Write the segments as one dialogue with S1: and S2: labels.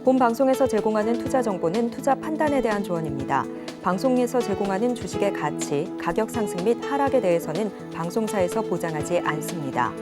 S1: 본 방송에서 제공하는 투자 정보는 투자 판단에 대한 조언입니다. 방송에서 제공하는 주식의 가치, 가격 상승 및 하락에 대해서는 방송사에서 보장하지 않습니다.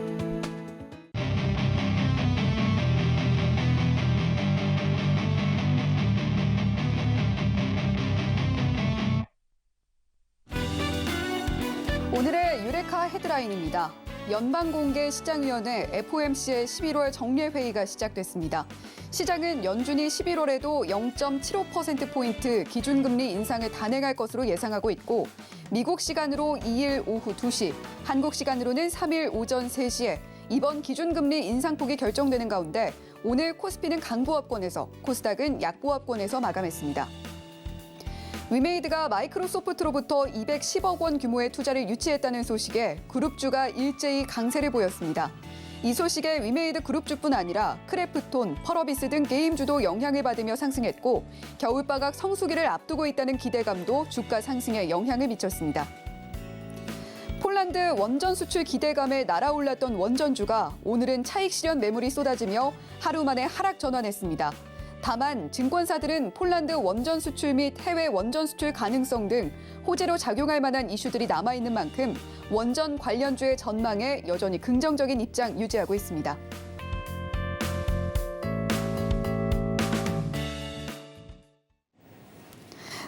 S2: 오늘의 유레카 헤드라인입니다. 연방공개시장위원회 FOMC의 11월 정례회의가 시작됐습니다. 시장은 연준이 11월에도 0.75%포인트 기준금리 인상을 단행할 것으로 예상하고 있고 미국 시간으로 2일 오후 2시, 한국 시간으로는 3일 오전 3시에 이번 기준금리 인상폭이 결정되는 가운데 오늘 코스피는 강보합권에서, 코스닥은 약보합권에서 마감했습니다. 위메이드가 마이크로소프트로부터 210억 원 규모의 투자를 유치했다는 소식에 그룹주가 일제히 강세를 보였습니다. 이 소식에 위메이드 그룹주뿐 아니라 크래프톤, 펄어비스 등 게임주도 영향을 받으며 상승했고 겨울방학 성수기를 앞두고 있다는 기대감도 주가 상승에 영향을 미쳤습니다. 폴란드 원전 수출 기대감에 날아올랐던 원전주가 오늘은 차익 실현 매물이 쏟아지며 하루 만에 하락 전환했습니다. 다만 증권사들은 폴란드 원전 수출 및 해외 원전 수출 가능성 등 호재로 작용할 만한 이슈들이 남아있는 만큼 원전 관련주의 전망에 여전히 긍정적인 입장 유지하고 있습니다.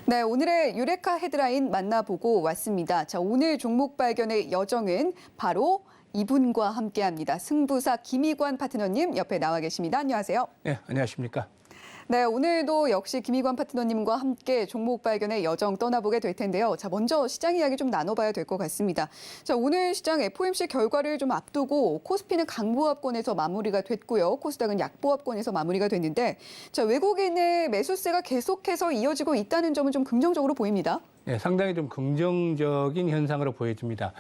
S2: 네, 오늘의 유레카 헤드라인 만나보고 왔습니다. 자, 오늘 종목 발견의 여정은 바로 이분과 함께합니다. 승부사 김희관 파트너님 옆에 나와 계십니다. 안녕하세요.
S3: 네, 안녕하십니까.
S2: 네, 오늘도 역시 김희관 파트너님과 함께 종목 발견의 여정 떠나보게 될 텐데요. 자, 먼저 시장 이야기 좀 나눠봐야 될 것 같습니다. 자, 오늘 시장 FOMC 결과를 좀 앞두고 코스피는 강보합권에서 마무리가 됐고요. 코스닥은 약보합권에서 마무리가 됐는데, 자, 외국인의 매수세가 계속해서 이어지고 있다는 점은 좀 긍정적으로 보입니다.
S3: 네, 상당히 좀 긍정적인 현상으로 보여집니다.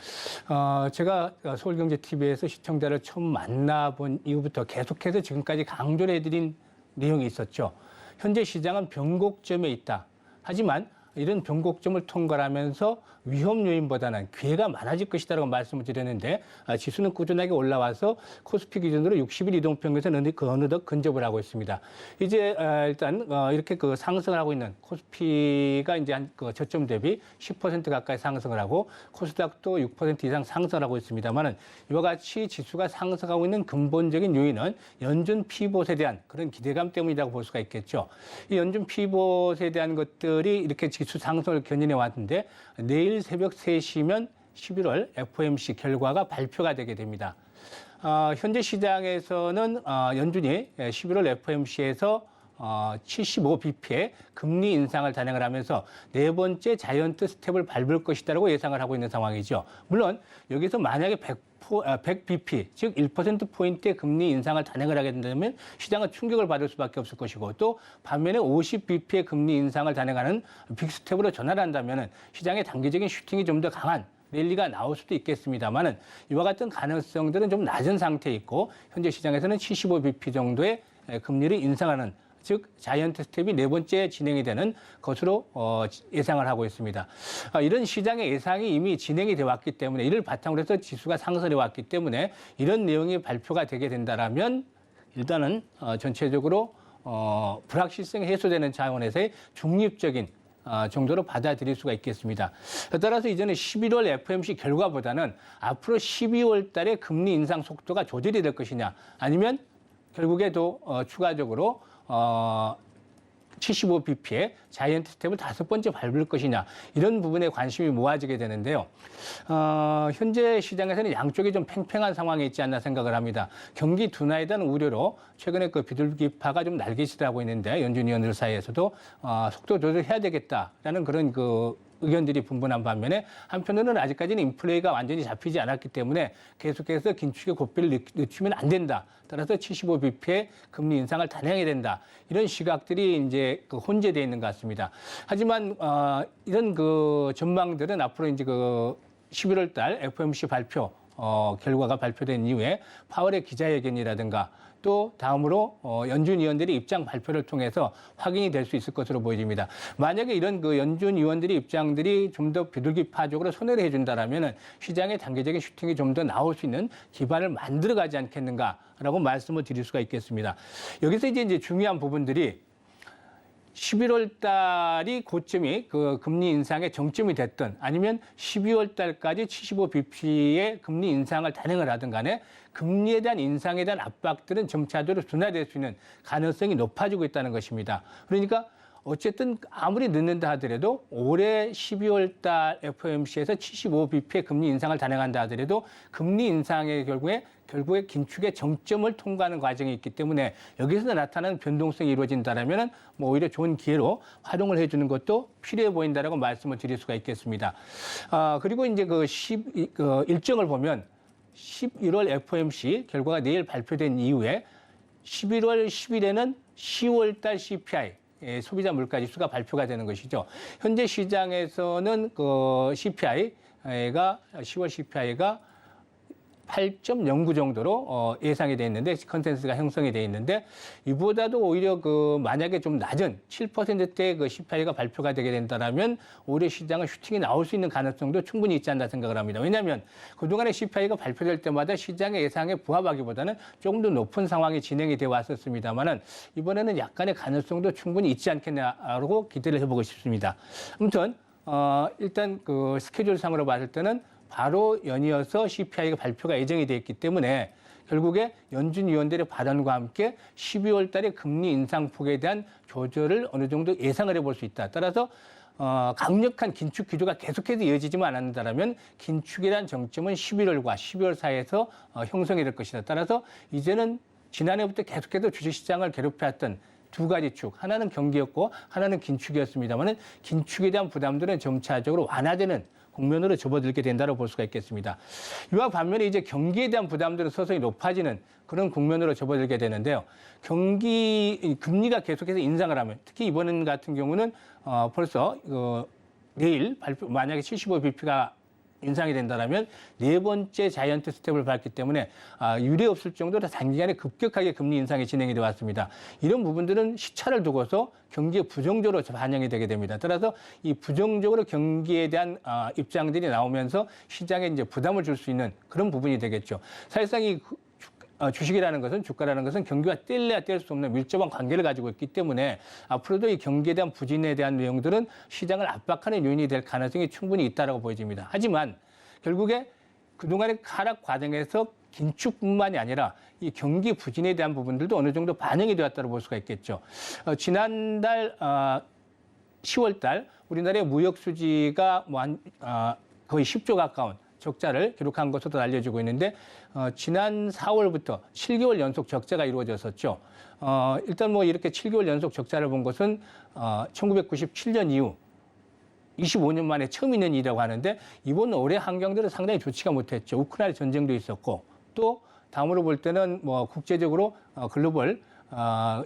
S3: 제가 서울경제TV에서 시청자를 처음 만나본 이후부터 계속해서 지금까지 강조를 해드린 내용이 있었죠. 현재 시장은 변곡점에 있다. 하지만 이런 변곡점을 통과하면서 위험 요인보다는 기회가 많아질 것이다라고 말씀을 드렸는데 지수는 꾸준하게 올라와서 코스피 기준으로 60일 이동평균에서 어느덧 근접을 하고 있습니다. 이제 일단 이렇게 상승을 하고 있는 코스피가 이제 한 저점 대비 10% 가까이 상승을 하고 코스닥도 6% 이상 상승을 하고 있습니다만은 이와 같이 지수가 상승하고 있는 근본적인 요인은 연준 피봇에 대한 그런 기대감 때문이라고 볼 수가 있겠죠. 이 연준 피봇에 대한 것들이 이렇게 지수 상승을 견인해 왔는데 내일 새벽 3시면 11월 FOMC 결과가 발표가 되게 됩니다. 현재 시장에서는 연준이 11월 FOMC에서 75bp의 금리 인상을 단행을 하면서 네 번째 자이언트 스텝을 밟을 것이다라고 예상을 하고 있는 상황이죠. 물론 여기서 만약에 100bp, 즉 1%포인트의 금리 인상을 단행을 하게 된다면 시장은 충격을 받을 수밖에 없을 것이고 또 반면에 50bp의 금리 인상을 단행하는 빅스텝으로 전환을 한다면 시장의 단기적인 슈팅이 좀 더 강한 랠리가 나올 수도 있겠습니다만은 이와 같은 가능성들은 좀 낮은 상태에 있고 현재 시장에서는 75bp 정도의 금리를 인상하는 즉 자이언트 스텝이 네 번째 진행이 되는 것으로 예상을 하고 있습니다. 이런 시장의 예상이 이미 진행이 되어 왔기 때문에 이를 바탕으로 해서 지수가 상승해 왔기 때문에 이런 내용이 발표가 되게 된다라면 일단은 전체적으로 불확실성이 해소되는 차원에서의 중립적인 정도로 받아들일 수가 있겠습니다. 따라서 이제는 11월 FOMC 결과보다는 앞으로 12월 달에 금리 인상 속도가 조절이 될 것이냐 아니면 결국에도 추가적으로 75bp의 자이언트 스텝을 5번째 밟을 것이냐 이런 부분에 관심이 모아지게 되는데요. 현재 시장에서는 양쪽이 좀 팽팽한 상황에 있지 않나 생각을 합니다. 경기 둔화에 대한 우려로 최근에 비둘기파가 좀 날개시를 하고 있는데 연준 위원들 사이에서도 속도 조절해야 되겠다라는 그런 의견들이 분분한 반면에 한편으로는 아직까지는 인플레이가 완전히 잡히지 않았기 때문에 계속해서 긴축의 고삐를 늦추면 안 된다. 따라서 75bp의 금리 인상을 단행해야 된다. 이런 시각들이 이제 혼재되어 있는 것 같습니다. 하지만 이런 전망들은 앞으로 이제 11월 달 FOMC 발표 결과가 발표된 이후에 파월의 기자회견이라든가 또 다음으로 연준 위원들의 입장 발표를 통해서 확인이 될 수 있을 것으로 보여집니다. 만약에 이런 그 연준 위원들의 입장들이 좀 더 비둘기파적으로 손해를 해준다라면은 시장의 단계적인 슈팅이 좀 더 나올 수 있는 기반을 만들어가지 않겠는가라고 말씀을 드릴 수가 있겠습니다. 여기서 이제 중요한 부분들이 11월 달이 고점이 그 금리 인상의 정점이 됐든 아니면 12월 달까지 75bp의 금리 인상을 단행을 하든 간에 금리에 대한 인상에 대한 압박들은 점차적으로 둔화될 수 있는 가능성이 높아지고 있다는 것입니다. 그러니까 어쨌든 아무리 늦는다 하더라도 올해 12월 달 FOMC에서 75bp의 금리 인상을 단행한다 하더라도 금리 인상의 결국에 긴축의 정점을 통과하는 과정이 있기 때문에 여기서 나타나는 변동성이 이루어진다라면 뭐 오히려 좋은 기회로 활용을 해주는 것도 필요해 보인다라고 말씀을 드릴 수가 있겠습니다. 그리고 이제 그 일정을 보면 11월 FOMC 결과가 내일 발표된 이후에 11월 10일에는 10월 달 CPI 소비자 물가 지수가 발표가 되는 것이죠. 현재 시장에서는 그 CPI가 10월 CPI가 8.09 정도로 예상이 돼 있는데 컨센서스가 형성이 돼 있는데 이보다도 오히려 그 만약에 좀 낮은 7%대의 그 CPI가 발표가 되게 된다라면 올해 시장은 슈팅이 나올 수 있는 가능성도 충분히 있지 않나 생각을 합니다. 왜냐하면 그동안에 CPI가 발표될 때마다 시장의 예상에 부합하기보다는 조금 더 높은 상황이 진행이 되어 왔었습니다만은 이번에는 약간의 가능성도 충분히 있지 않겠냐고 기대를 해보고 싶습니다. 아무튼 일단 그 스케줄상으로 봤을 때는 바로 연이어서 CPI가 발표가 예정이 돼 있기 때문에 결국에 연준 위원들의 발언과 함께 12월 달에 금리 인상폭에 대한 조절을 어느 정도 예상을 해볼 수 있다. 따라서 강력한 긴축 기조가 계속해서 이어지지만 않는다면 긴축에 대한 정점은 11월과 12월 사이에서 형성이 될 것이다. 따라서 이제는 지난해부터 계속해서 주식시장을 괴롭혀왔던 두 가지 축, 하나는 경기였고 하나는 긴축이었습니다만 긴축에 대한 부담들은 점차적으로 완화되는 국면으로 접어들게 된다고 볼 수가 있겠습니다. 이와 반면에 이제 경기에 대한 부담들은 서서히 높아지는 그런 국면으로 접어들게 되는데요. 금리가 계속해서 인상을 하면 특히 이번 같은 경우는 벌써 내일 만약에 75bp가 인상이 된다면 네 번째 자이언트 스텝을 밟기 때문에 유례 없을 정도로 단기간에 급격하게 금리 인상이 진행이 되어 왔습니다. 이런 부분들은 시차를 두고서 경기에 부정적으로 반영이 되게 됩니다. 따라서 이 부정적으로 경기에 대한 입장들이 나오면서 시장에 이제 부담을 줄 수 있는 그런 부분이 되겠죠. 사실상 이 주식이라는 것은 주가라는 것은 경기와 뗄래야 뗄 수 없는 밀접한 관계를 가지고 있기 때문에 앞으로도 이 경기에 대한 부진에 대한 내용들은 시장을 압박하는 요인이 될 가능성이 충분히 있다고 보여집니다. 하지만 결국에 그동안의 하락 과정에서 긴축뿐만이 아니라 이 경기 부진에 대한 부분들도 어느 정도 반영이 되었다고 볼 수가 있겠죠. 지난달 10월 달 우리나라의 무역 수지가 거의 10조 가까운 적자를 기록한 것으로 알려지고 있는데 지난 4월부터 7개월 연속 적자가 이루어졌었죠. 일단 뭐 이렇게 7개월 연속 적자를 본 것은 1997년 이후 25년 만에 처음 있는 일이라고 하는데 이번 올해 환경들은 상당히 좋지가 못했죠. 우크라이나 전쟁도 있었고 또 다음으로 볼 때는 뭐 국제적으로 글로벌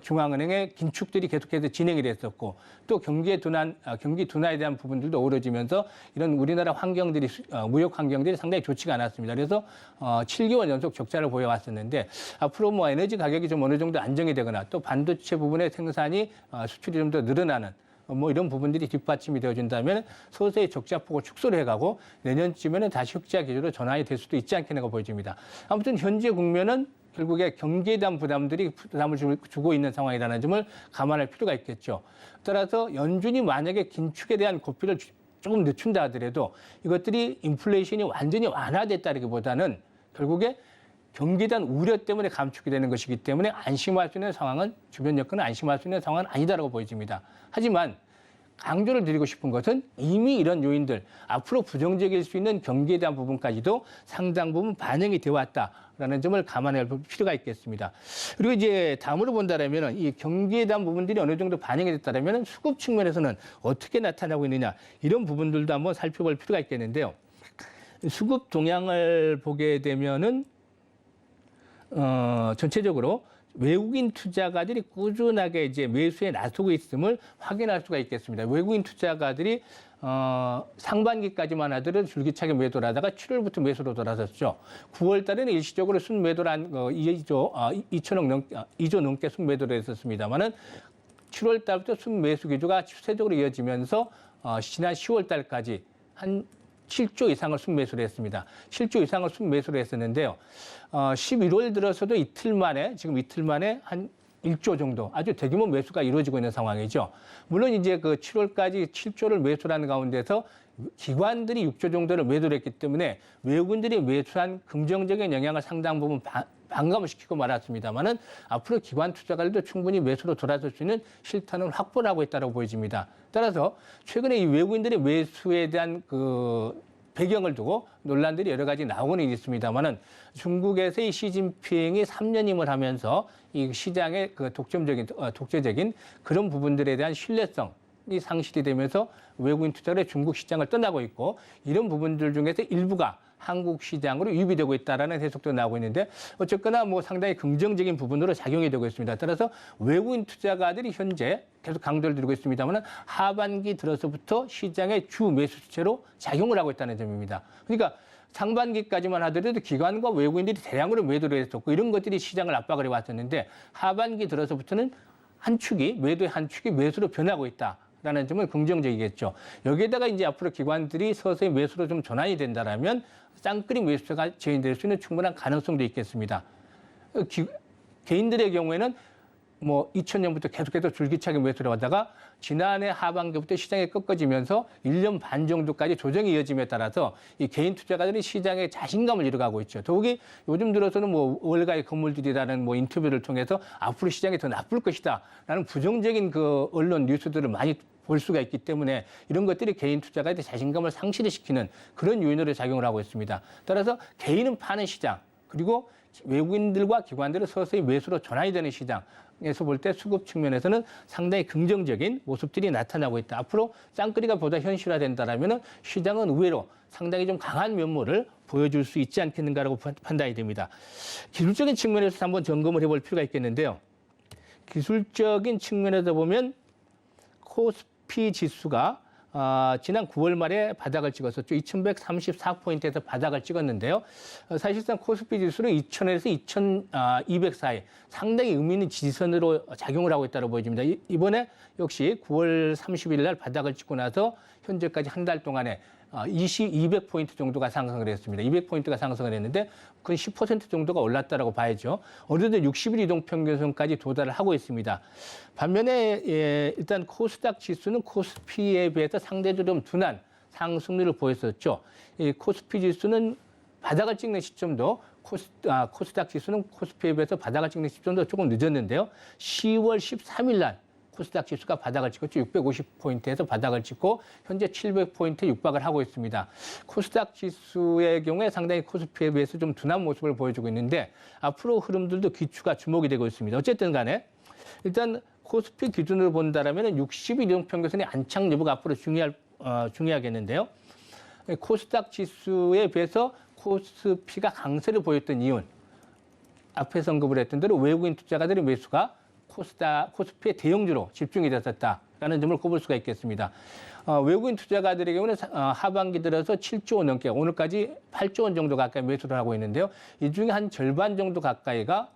S3: 중앙은행의 긴축들이 계속해서 진행이 됐었고 또 경기 둔화에 대한 부분들도 어우러지면서 이런 우리나라 환경들이 무역 환경들이 상당히 좋지가 않았습니다. 그래서 7개월 연속 적자를 보여왔었는데 앞으로 뭐 에너지 가격이 좀 어느 정도 안정이 되거나 또 반도체 부분의 생산이 수출이 좀 더 늘어나는 뭐 이런 부분들이 뒷받침이 되어준다면 서서히 적자폭을 축소를 해가고 내년쯤에는 다시 흑자 기조로 전환이 될 수도 있지 않겠는가 보여집니다. 아무튼 현재 국면은 결국에 경기에 대한 부담을 주고 있는 상황이라는 점을 감안할 필요가 있겠죠. 따라서 연준이 만약에 긴축에 대한 고삐를 조금 늦춘다 하더라도 이것들이 인플레이션이 완전히 완화됐다기보다는 결국에 경기에 대한 우려 때문에 감축이 되는 것이기 때문에 안심할 수 있는 상황은 주변 여건은 안심할 수 있는 상황은 아니다라고 보여집니다. 하지만 강조를 드리고 싶은 것은 이미 이런 요인들, 앞으로 부정적일 수 있는 경기에 대한 부분까지도 상당 부분 반영이 되어 왔다라는 점을 감안해 볼 필요가 있겠습니다. 그리고 이제 다음으로 본다면 이 경기에 대한 부분들이 어느 정도 반영이 됐다면 수급 측면에서는 어떻게 나타나고 있느냐 이런 부분들도 한번 살펴볼 필요가 있겠는데요. 수급 동향을 보게 되면은 전체적으로 외국인 투자가들이 꾸준하게 이제 매수에 나서고 있음을 확인할 수가 있겠습니다. 외국인 투자가들이 상반기까지만 하더라도 줄기차게 매도를 하다가 7월부터 매수로 돌아섰죠. 9월 달에는 일시적으로 순매도를 한 2조 넘게 순매도를 했었습니다만은 7월 달부터 순매수 기조가 추세적으로 이어지면서 지난 10월 달까지 한 7조 이상을 순매수를 했습니다. 7조 이상을 순매수를 했었는데요. 11월 들어서도 이틀 만에 한 1조 정도 아주 대규모 매수가 이루어지고 있는 상황이죠. 물론 이제 그 7월까지 7조를 매수하는 가운데서 기관들이 6조 정도를 매도를 했기 때문에 외국인들이 매수한 긍정적인 영향을 상당 부분 반감을 시키고 말았습니다만은 앞으로 기관 투자가들도 충분히 매수로 돌아설 수 있는 실탄을 확보를 하고 있다고 보여집니다. 따라서 최근에 이 외국인들의 매수에 대한 그 배경을 두고 논란들이 여러 가지 나오고는 있습니다만은 중국에서의 시진핑이 3년임을 하면서 이 시장의 그 독재적인 그런 부분들에 대한 신뢰성이 상실이 되면서 외국인 투자를 중국 시장을 떠나고 있고 이런 부분들 중에서 일부가 한국 시장으로 유입되고 있다라는 해석도 나오고 있는데 어쨌거나 뭐 상당히 긍정적인 부분으로 작용이 되고 있습니다. 따라서 외국인 투자가들이 현재 계속 강조를 드리고 있습니다만 하반기 들어서부터 시장의 주 매수 주체로 작용을 하고 있다는 점입니다. 그러니까 상반기까지만 하더라도 기관과 외국인들이 대량으로 매도를 했었고 이런 것들이 시장을 압박을 해왔었는데 하반기 들어서부터는 매도의 한 축이 매수로 변하고 있다. 라는 점은 긍정적이겠죠. 여기에다가 이제 앞으로 기관들이 서서히 매수로 좀 전환이 된다라면 쌍끌이 매수가 재현될 수 있는 충분한 가능성도 있겠습니다. 개인들의 경우에는 뭐 2000년부터 계속해서 줄기차게 매수를 하다가 지난해 하반기부터 시장이 꺾어지면서 1년 반 정도까지 조정이 이어짐에 따라서 이 개인 투자가들이 시장에 자신감을 잃어가고 있죠. 더욱이 요즘 들어서는 뭐 월가의 건물들이라는 뭐 인터뷰를 통해서 앞으로 시장이 더 나쁠 것이다라는 부정적인 그 언론 뉴스들을 많이 볼 수가 있기 때문에 이런 것들이 개인 투자가들의 자신감을 상실시키는 그런 요인으로 작용을 하고 있습니다. 따라서 개인은 파는 시장 그리고 외국인들과 기관들은 서서히 매수로 전환이 되는 시장에서 볼 때 수급 측면에서는 상당히 긍정적인 모습들이 나타나고 있다. 앞으로 쌍끌이가 보다 현실화된다라면 시장은 의외로 상당히 좀 강한 면모를 보여줄 수 있지 않겠는가라고 판단이 됩니다. 기술적인 측면에서 한번 점검을 해볼 필요가 있겠는데요. 기술적인 측면에서 보면 코스피 지수가 지난 9월 말에 바닥을 찍었었죠. 2134포인트에서 바닥을 찍었는데요. 사실상 코스피 지수는 2000에서 2200 사이 상당히 의미 있는 지지선으로 작용을 하고 있다고 보여집니다. 이번에 역시 9월 30일 날 바닥을 찍고 나서 현재까지 한 달 동안에 200포인트 정도가 상승을 했습니다. 200포인트가 상승을 했는데 그건 10% 정도가 올랐다라고 봐야죠. 어느덧 60일 이동평균선까지 도달을 하고 있습니다. 반면에 일단 코스닥 지수는 코스피에 비해서 상대적으로 좀 둔한 상승률을 보였었죠. 이 코스피 지수는 바닥을 찍는 시점도 코스닥 지수는 코스피에 비해서 바닥을 찍는 시점도 조금 늦었는데요. 10월 13일 날 코스닥 지수가 바닥을 찍었죠. 650포인트에서 바닥을 찍고 현재 700포인트에 육박을 하고 있습니다. 코스닥 지수의 경우에 상당히 코스피에 비해서 좀 둔한 모습을 보여주고 있는데 앞으로 흐름들도 기추가 주목이 되고 있습니다. 어쨌든 간에 일단 코스피 기준으로 본다라면 60일 이동평균선의 안착 여부가 앞으로 중요하겠는데요. 코스닥 지수에 비해서 코스피가 강세를 보였던 이유는 앞에서 언급을 했던 대로 외국인 투자가들의 매수가 코스피의 대형주로 집중이 됐었다라는 점을 꼽을 수가 있겠습니다. 외국인 투자가들의 경우는 하반기 들어서 7조 원 넘게 오늘까지 8조 원 정도 가까이 매수를 하고 있는데요. 이 중에 한 절반 정도 가까이가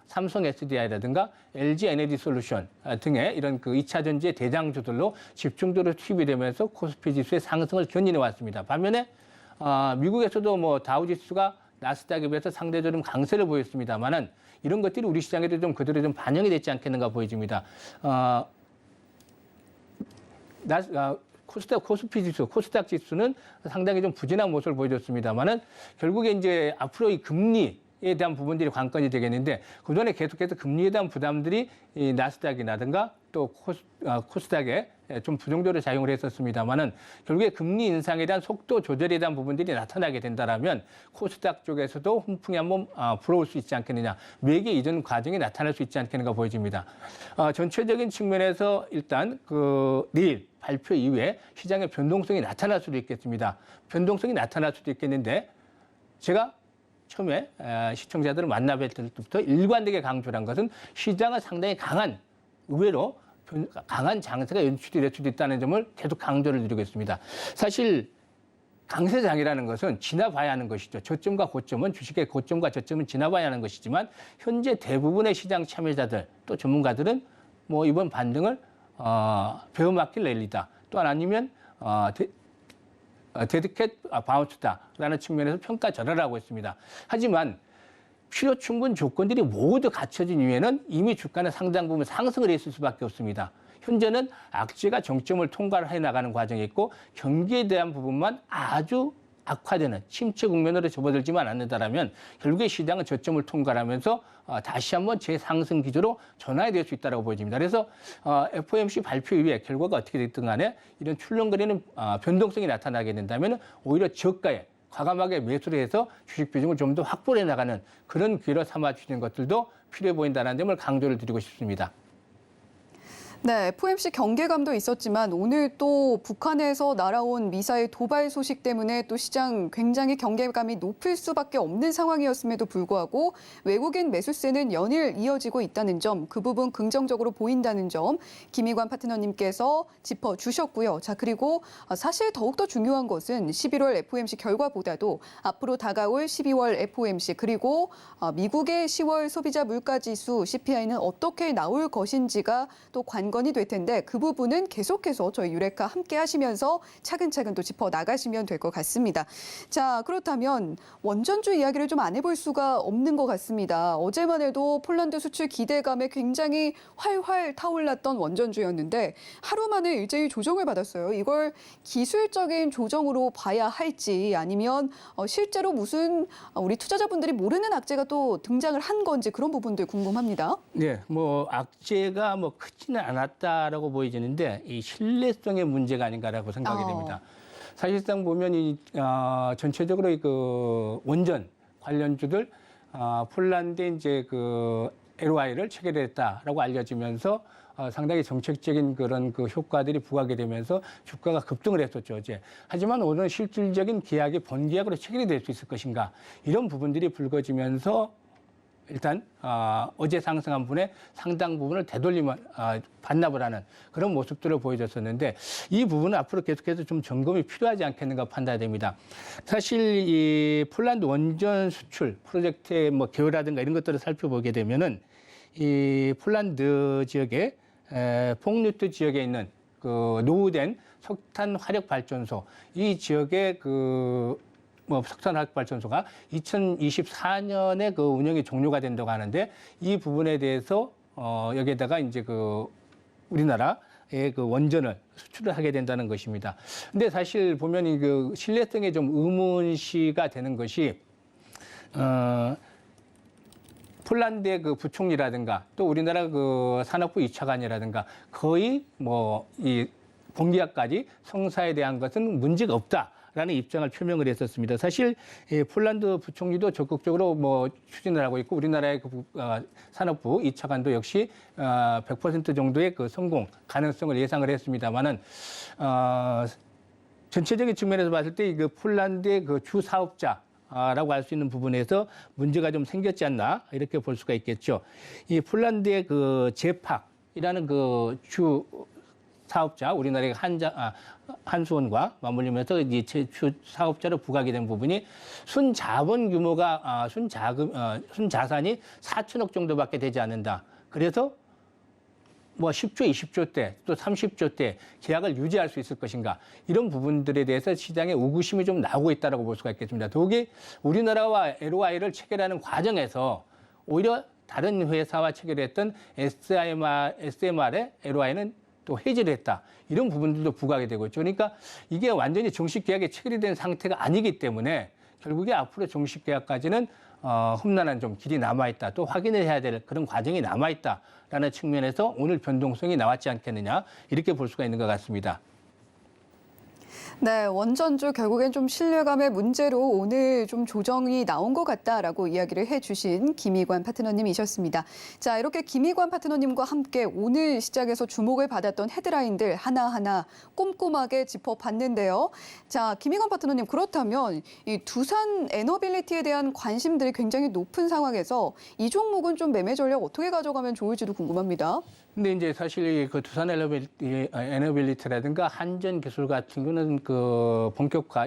S3: 삼성 SDI라든가 LG 에너지 솔루션 등의 이런 그 2차 전지의 대장주들로 집중적으로 투입이 되면서 코스피 지수의 상승을 견인해 왔습니다. 반면에 미국에서도 뭐 다우지수가 나스닥에 비해서 상대적으로 강세를 보였습니다만은 이런 것들이 우리 시장에도 좀 그대로 좀 반영이 됐지 않겠는가 보여집니다. 코스피 지수, 코스닥 지수는 상당히 좀 부진한 모습을 보여줬습니다만은 결국에 이제 앞으로 이 금리에 대한 부분들이 관건이 되겠는데 그동안에 계속해서 금리에 대한 부담들이 이 나스닥이라든가 또 코스닥에 좀 부정적으로 작용을 했었습니다만은 결국에 금리 인상에 대한 속도 조절에 대한 부분들이 나타나게 된다라면 코스닥 쪽에서도 훈풍이 한번 불어올 수 있지 않겠느냐, 매개 이전 과정이 나타날 수 있지 않겠는가 보여집니다. 전체적인 측면에서 일단 내일 발표 이후에 시장의 변동성이 나타날 수도 있겠습니다. 변동성이 나타날 수도 있겠는데 제가 처음에 시청자들을 만나뵐 때부터 일관되게 강조한 것은 시장은 상당히 강한, 의외로 강한 장세가 연출이 될 수도 있다는 점을 계속 강조를 드리고 있습니다. 사실 강세장이라는 것은 지나봐야 하는 것이죠. 저점과 고점은, 주식의 고점과 저점은 지나봐야 하는 것이지만 현재 대부분의 시장 참여자들 또 전문가들은 뭐 이번 반등을 베어마켓 랠리다, 또한 아니면 데드캣 바운스다라는 측면에서 평가절하를 하고 있습니다. 하지만 필요 충분 조건들이 모두 갖춰진 이후에는 이미 주가는 상당 부분 상승을 했을 수밖에 없습니다. 현재는 악재가 정점을 통과를 해나가는 과정이 있고 경기에 대한 부분만 아주 악화되는 침체 국면으로 접어들지만 않는다라면 결국에 시장은 저점을 통과하면서 다시 한번 재상승 기조로 전환이 될 수 있다고 보여집니다. 그래서 FOMC 발표 이후에 결과가 어떻게 됐든 간에 이런 출렁거리는 변동성이 나타나게 된다면 오히려 저가에 과감하게 매수를 해서 주식 비중을 좀 더 확보해 나가는 그런 기회로 삼아주는 것들도 필요해 보인다는 점을 강조를 드리고 싶습니다.
S2: 네, FOMC 경계감도 있었지만 오늘 또 북한에서 날아온 미사일 도발 소식 때문에 또 시장 굉장히 경계감이 높을 수밖에 없는 상황이었음에도 불구하고 외국인 매수세는 연일 이어지고 있다는 점, 그 부분 긍정적으로 보인다는 점 김희관 파트너님께서 짚어주셨고요. 자, 그리고 사실 더욱더 중요한 것은 11월 FOMC 결과보다도 앞으로 다가올 12월 FOMC 그리고 미국의 10월 소비자 물가지수 CPI는 어떻게 나올 것인지가 또 관건이 될 텐데 그 부분은 계속해서 저희 유레카 함께 하시면서 차근차근 또 짚어 나가시면 될 것 같습니다. 자, 그렇다면 원전주 이야기를 좀 안 해볼 수가 없는 것 같습니다. 어제만 해도 폴란드 수출 기대감에 굉장히 활활 타올랐던 원전주였는데 하루 만에 일제히 조정을 받았어요. 이걸 기술적인 조정으로 봐야 할지 아니면 실제로 무슨 우리 투자자분들이 모르는 악재가 또 등장을 한 건지 그런 부분들 궁금합니다.
S3: 네, 뭐 악재가 뭐 크지는 않았다라고 보여지는데 이 신뢰성의 문제가 아닌가라고 생각이 됩니다. 사실상 보면 이 전체적으로 그 원전 관련주들 폴란드에 이제 그 LOI를 체결했다라고 알려지면서 상당히 정책적인 그런 그 효과들이 부각이 되면서 주가가 급등을 했었죠, 어제. 하지만 오늘 실질적인 계약이 번계약으로 체결이 될 수 있을 것인가, 이런 부분들이 불거지면서 일단 어제 상승한 분의 상당 부분을 반납을 하는 그런 모습들을 보여줬었는데 이 부분은 앞으로 계속해서 좀 점검이 필요하지 않겠는가 판단됩니다. 사실 이 폴란드 원전 수출 프로젝트의 뭐 개요라든가 이런 것들을 살펴보게 되면은 이 폴란드 지역에 폭류트 지역에 있는 그 노후된 석탄 화력 발전소, 이 지역의 석탄 화력 발전소가 2024년에 그 운영이 종료가 된다고 하는데 이 부분에 대해서 여기에다가 이제 그 우리나라의 그 원전을 수출을 하게 된다는 것입니다. 근데 사실 보면 이 그 신뢰성에 좀 의문시가 되는 것이 폴란드의 그 부총리라든가 또 우리나라 그 산업부 2차관이라든가 거의 뭐 이 본계약까지 성사에 대한 것은 문제가 없다라는 입장을 표명을 했었습니다. 사실 폴란드 부총리도 적극적으로 뭐 추진을 하고 있고 우리나라의 그 산업부 2차관도 역시 100% 정도의 그 성공 가능성을 예상을 했습니다만은 전체적인 측면에서 봤을 때 그 폴란드의 그 주 사업자 라고 할 수 있는 부분에서 문제가 좀 생겼지 않나 이렇게 볼 수가 있겠죠. 이 폴란드의 그 제팍이라는 그 주 사업자, 우리나라의 한수원과 맞물리면서 이 주 사업자로 부각이 된 부분이 순자본 규모가 순자산이 4천억 정도밖에 되지 않는다. 그래서 뭐 10조, 20조 대, 또 30조 대 계약을 유지할 수 있을 것인가, 이런 부분들에 대해서 시장에 의구심이 좀 나오고 있다고 볼 수가 있겠습니다. 더욱이 우리나라와 LOI를 체결하는 과정에서 오히려 다른 회사와 체결했던 SMR의 LOI는 또 해지를 했다, 이런 부분들도 부각이 되고 있죠. 그러니까 이게 완전히 정식 계약에 체결이 된 상태가 아니기 때문에 결국에 앞으로 정식 계약까지는 험난한 좀 길이 남아있다, 또 확인을 해야 될 그런 과정이 남아있다라는 측면에서 오늘 변동성이 나왔지 않겠느냐, 이렇게 볼 수가 있는 것 같습니다.
S2: 네, 원전주 결국엔 좀 신뢰감의 문제로 오늘 좀 조정이 나온 것 같다라고 이야기를 해주신 김희관 파트너님이셨습니다. 자, 이렇게 김희관 파트너님과 함께 오늘 시작에서 주목을 받았던 헤드라인들 하나하나 꼼꼼하게 짚어봤는데요. 자, 김희관 파트너님, 그렇다면 이 두산 에너빌리티에 대한 관심들이 굉장히 높은 상황에서 이 종목은 좀 매매 전략 어떻게 가져가면 좋을지도 궁금합니다.
S3: 근데 이제 사실 그 두산 에너빌리티라든가 한전 기술 같은 거는 그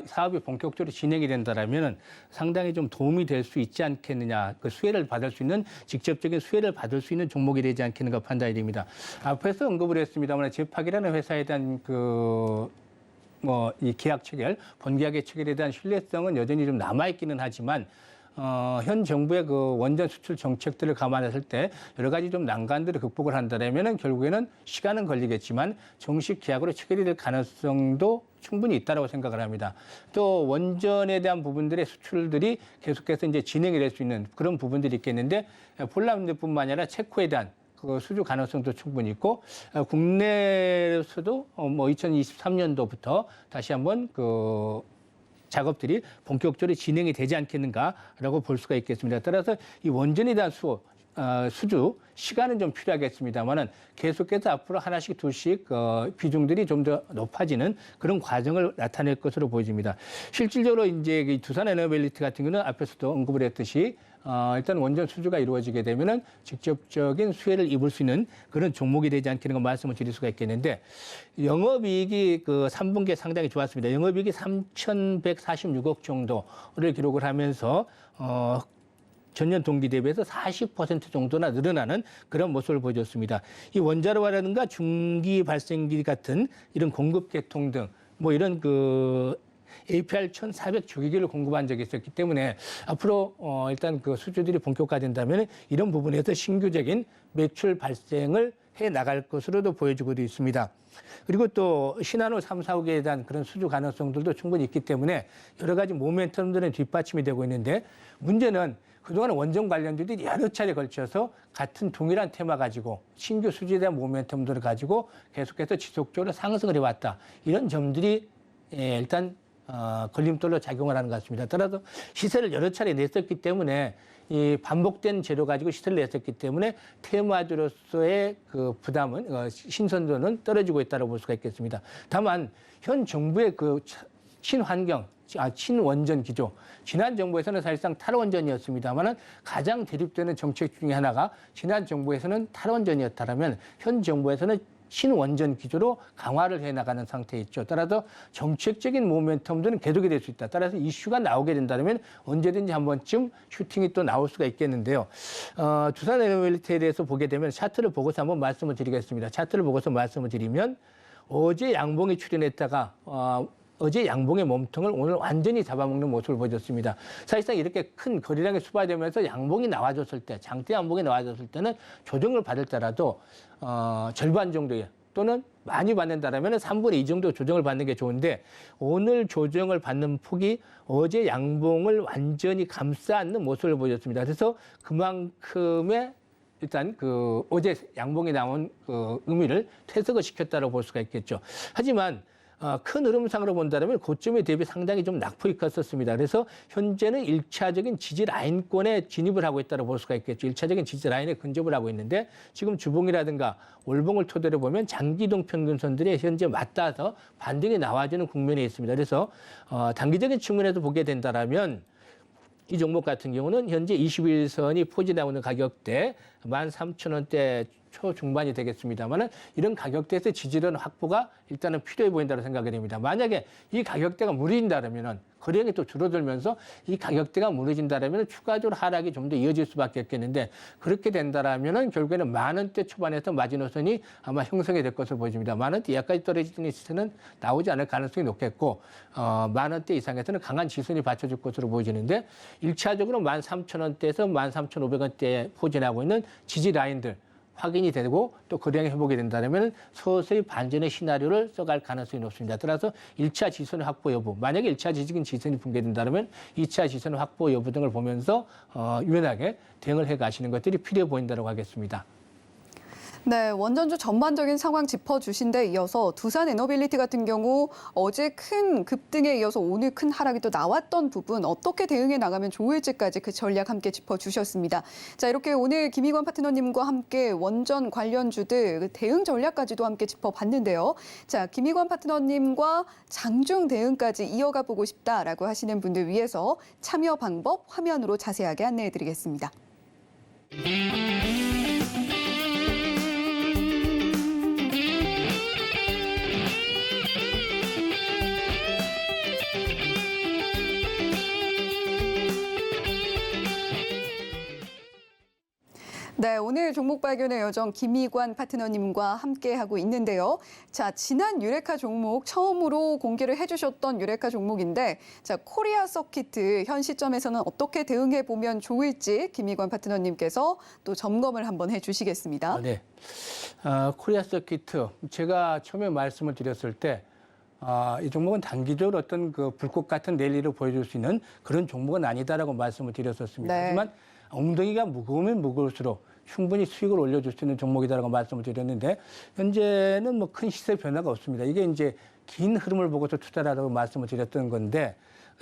S3: 사업이 본격적으로 진행이 된다라면 상당히 좀 도움이 될 수 있지 않겠느냐. 그 수혜를 받을 수 있는 직접적인 수혜를 받을 수 있는 종목이 되지 않겠는가 판단이 됩니다. 앞에서 언급을 했습니다만 제팍이라는 회사에 대한 이 계약 체결, 본계약의 체결에 대한 신뢰성은 여전히 좀 남아있기는 하지만 현 정부의 그 원전 수출 정책들을 감안했을 때 여러 가지 좀 난관들을 극복을 한다면은 결국에는 시간은 걸리겠지만 정식 계약으로 체결이 될 가능성도 충분히 있다고 생각을 합니다. 또 원전에 대한 부분들의 수출들이 계속해서 이제 진행이 될 수 있는 그런 부분들이 있겠는데 폴란드뿐만 아니라 체코에 대한 그 수주 가능성도 충분히 있고 국내에서도 2023년도부터 다시 한번 작업들이 본격적으로 진행이 되지 않겠는가라고 볼 수가 있겠습니다. 따라서 이 원전에 대한 수주 시간은 좀 필요하겠습니다만은 계속해서 앞으로 하나씩 둘씩 비중들이 좀 더 높아지는 그런 과정을 나타낼 것으로 보여집니다. 실질적으로 이제 이 두산 에너빌리티 같은 경우는 앞에서도 언급을 했듯이 일단 원전 수주가 이루어지게 되면은 직접적인 수혜를 입을 수 있는 그런 종목이 되지 않겠는 걸 말씀을 드릴 수가 있겠는데 영업이익이 3분기에 상당히 좋았습니다. 영업이익이 3,146억 정도를 기록을 하면서 전년 동기 대비해서 40% 정도나 늘어나는 그런 모습을 보여줬습니다. 이 원자로라든가 중기 발생기 같은 이런 공급 계통 등 이런 APR 1,400 주기기를 공급한 적이 있었기 때문에 앞으로 일단 그 수주들이 본격화된다면 이런 부분에서 신규적인 매출 발생을 해 나갈 것으로도 보여지고 있습니다. 그리고 또 신한호 3, 4호기에 대한 그런 수주 가능성들도 충분히 있기 때문에 여러 가지 모멘텀들은 뒷받침이 되고 있는데 문제는 그동안 원전 관련주들이 여러 차례 걸쳐서 같은 동일한 테마 가지고 신규 수주에 대한 모멘텀들을 가지고 계속해서 지속적으로 상승을 해왔다. 이런 점들이 일단 걸림돌로 작용을 하는 것 같습니다. 따라서 시세를 여러 차례 냈었기 때문에 이 반복된 재료 가지고 시세를 냈었기 때문에 테마주로서의 그 부담은 신선도는 떨어지고 있다고 볼 수가 있겠습니다. 다만 현 정부의 친원전 기조. 지난 정부에서는 사실상 탈원전이었습니다만은 가장 대립되는 정책 중에 하나가 지난 정부에서는 탈원전이었다면 현 정부에서는 신원전 기조로 강화를 해나가는 상태에 있죠. 따라서 정책적인 모멘텀들은 계속이 될 수 있다. 따라서 이슈가 나오게 된다면 언제든지 한 번쯤 슈팅이 또 나올 수가 있겠는데요. 두산 에너빌리티에 대해서 보게 되면 차트를 보고서 한번 말씀을 드리겠습니다. 차트를 보고서 말씀을 드리면 어제 양봉이 출현했다가 어제 양봉의 몸통을 오늘 완전히 잡아먹는 모습을 보여줬습니다. 사실상 이렇게 큰 거래량이 수발되면서 양봉이 나와줬을 때, 장대 양봉이 나와줬을 때는 조정을 받을 때라도 절반 정도의 또는 많이 받는다라면 3분의 2 정도 조정을 받는 게 좋은데 오늘 조정을 받는 폭이 어제 양봉을 완전히 감싸 안는 모습을 보여줬습니다. 그래서 그만큼의 일단 어제 양봉이 나온 의미를 퇴색을 시켰다고 볼 수가 있겠죠. 하지만 큰 흐름상으로 본다면 고점에 대비 상당히 좀 낙폭이 컸었습니다. 그래서 현재는 1차적인 지지 라인권에 진입을 하고 있다고 볼 수가 있겠죠. 1차적인 지지 라인에 근접을 하고 있는데 지금 주봉이라든가 월봉을 토대로 보면 장기이동 평균선들이 현재 맞닿아서 반등이 나와주는 국면에 있습니다. 그래서 단기적인 측면에서 보게 된다면 이 종목 같은 경우는 현재 21선이 포진하고 있는 가격대 13,000원대 초중반이 되겠습니다만은 이런 가격대에서 지지를 확보가 일단은 필요해 보인다고 생각이 됩니다. 만약에 이 가격대가 무너진다면은 거래량이 또 줄어들면서 이 가격대가 무너진다면 추가적으로 하락이 좀 더 이어질 수밖에 없겠는데 그렇게 된다면은 결국에는 10,000원대 초반에서 마지노선이 아마 형성이 될 것으로 보여집니다. 10,000원대 이하까지 떨어지는 시세는 나오지 않을 가능성이 높겠고 10,000원대 이상에서는 강한 지선이 받쳐줄 것으로 보여지는데 1차적으로 13,000원대에서 13,500원대에 포진하고 있는 지지 라인들 확인이 되고 또 거래량이 회복이 된다면 서서히 반전의 시나리오를 써갈 가능성이 높습니다. 따라서 1차 지선 확보 여부, 만약에 1차 지선이 붕괴된다면 2차 지선 확보 여부 등을 보면서 유연하게 대응을 해 가시는 것들이 필요해 보인다고 하겠습니다.
S2: 네, 원전주 전반적인 상황 짚어주신 데 이어서 두산 에너빌리티 같은 경우 어제 큰 급등에 이어서 오늘 큰 하락이 또 나왔던 부분 어떻게 대응해 나가면 좋을지까지 그 전략 함께 짚어주셨습니다. 자, 이렇게 오늘 김희관 파트너님과 함께 원전 관련주들 그 대응 전략까지도 함께 짚어봤는데요. 자, 김희관 파트너님과 장중 대응까지 이어가 보고 싶다라고 하시는 분들 위해서 참여 방법 화면으로 자세하게 안내해드리겠습니다. 네, 오늘 종목 발견의 여정 김희관 파트너님과 함께하고 있는데요. 자, 지난 유레카 종목 처음으로 공개를 해주셨던 유레카 종목인데 자, 코리아 서키트 현 시점에서는 어떻게 대응해 보면 좋을지 김희관 파트너님께서 또 점검을 한번 해주시겠습니다.
S3: 네, 코리아 서키트 제가 처음에 말씀을 드렸을 때 이 종목은 단기적으로 어떤 그 불꽃 같은 랠리를 보여줄 수 있는 그런 종목은 아니다라고 말씀을 드렸었습니다.
S2: 네.
S3: 하지만 엉덩이가 무거우면 무거울수록 충분히 수익을 올려줄 수 있는 종목이다라고 말씀을 드렸는데 현재는 뭐 큰 시세 변화가 없습니다. 이게 이제 긴 흐름을 보고서 투자라고 말씀을 드렸던 건데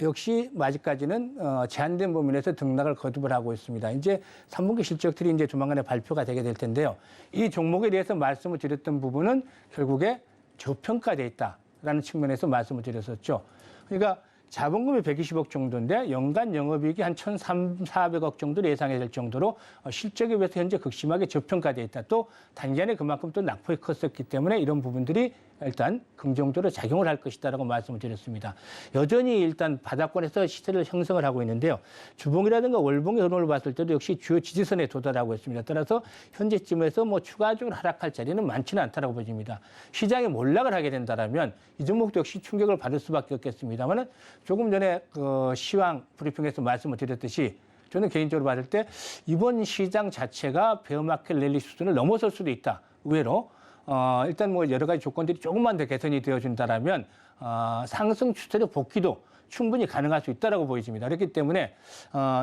S3: 역시 아직까지는 제한된 범위 내에서 등락을 거듭을 하고 있습니다. 이제 3분기 실적들이 이제 조만간에 발표가 되게 될 텐데요. 이 종목에 대해서 말씀을 드렸던 부분은 결국에 저평가돼 있다라는 측면에서 말씀을 드렸었죠. 그러니까 자본금이 120억 정도인데 연간 영업이익이 한 1,400억 정도로 예상이 될 정도로 실적에 비해서 현재 극심하게 저평가돼 있다. 또 단기간에 그만큼 또 낙폭이 컸었기 때문에 이런 부분들이 일단 긍정적으로 작용을 할 것이다라고 말씀을 드렸습니다. 여전히 일단 바닥권에서 시세를 형성을 하고 있는데요. 주봉이라든가 월봉의 흐름을 봤을 때도 역시 주요 지지선에 도달하고 있습니다. 따라서 현재쯤에서 뭐 추가적으로 하락할 자리는 많지는 않다라고 보입니다. 시장이 몰락을 하게 된다라면 이 종목도 역시 충격을 받을 수밖에 없겠습니다만은 조금 전에 그 시황 브리핑에서 말씀을 드렸듯이 저는 개인적으로 봤을 때 이번 시장 자체가 베어마켓 랠리 수준을 넘어설 수도 있다. 의외로. 일단 뭐 여러 가지 조건들이 조금만 더 개선이 되어준다라면 상승 추세력 복귀도 충분히 가능할 수 있다라고 보여집니다. 그렇기 때문에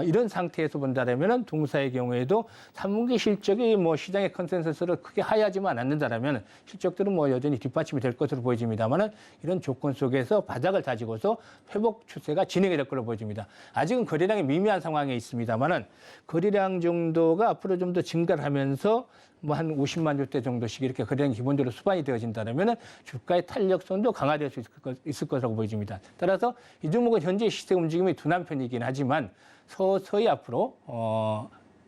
S3: 이런 상태에서 본다라면은 동사의 경우에도 3분기 실적이 뭐 시장의 컨센서스를 크게 하야하지만 않는다라면 실적들은 뭐 여전히 뒷받침이 될 것으로 보여집니다만은 이런 조건 속에서 바닥을 다지고서 회복 추세가 진행이 될 것으로 보여집니다. 아직은 거래량이 미미한 상황에 있습니다만은 거래량 정도가 앞으로 좀 더 증가를 하면서 뭐 한 50만 주대 정도씩 이렇게 거래량이 기본적으로 수반이 되어진다면 주가의 탄력성도 강화될 수 있을 것이라고 보여집니다. 따라서 이 종목은 현재 시세 움직임이 둔한 편이긴 하지만 서서히 앞으로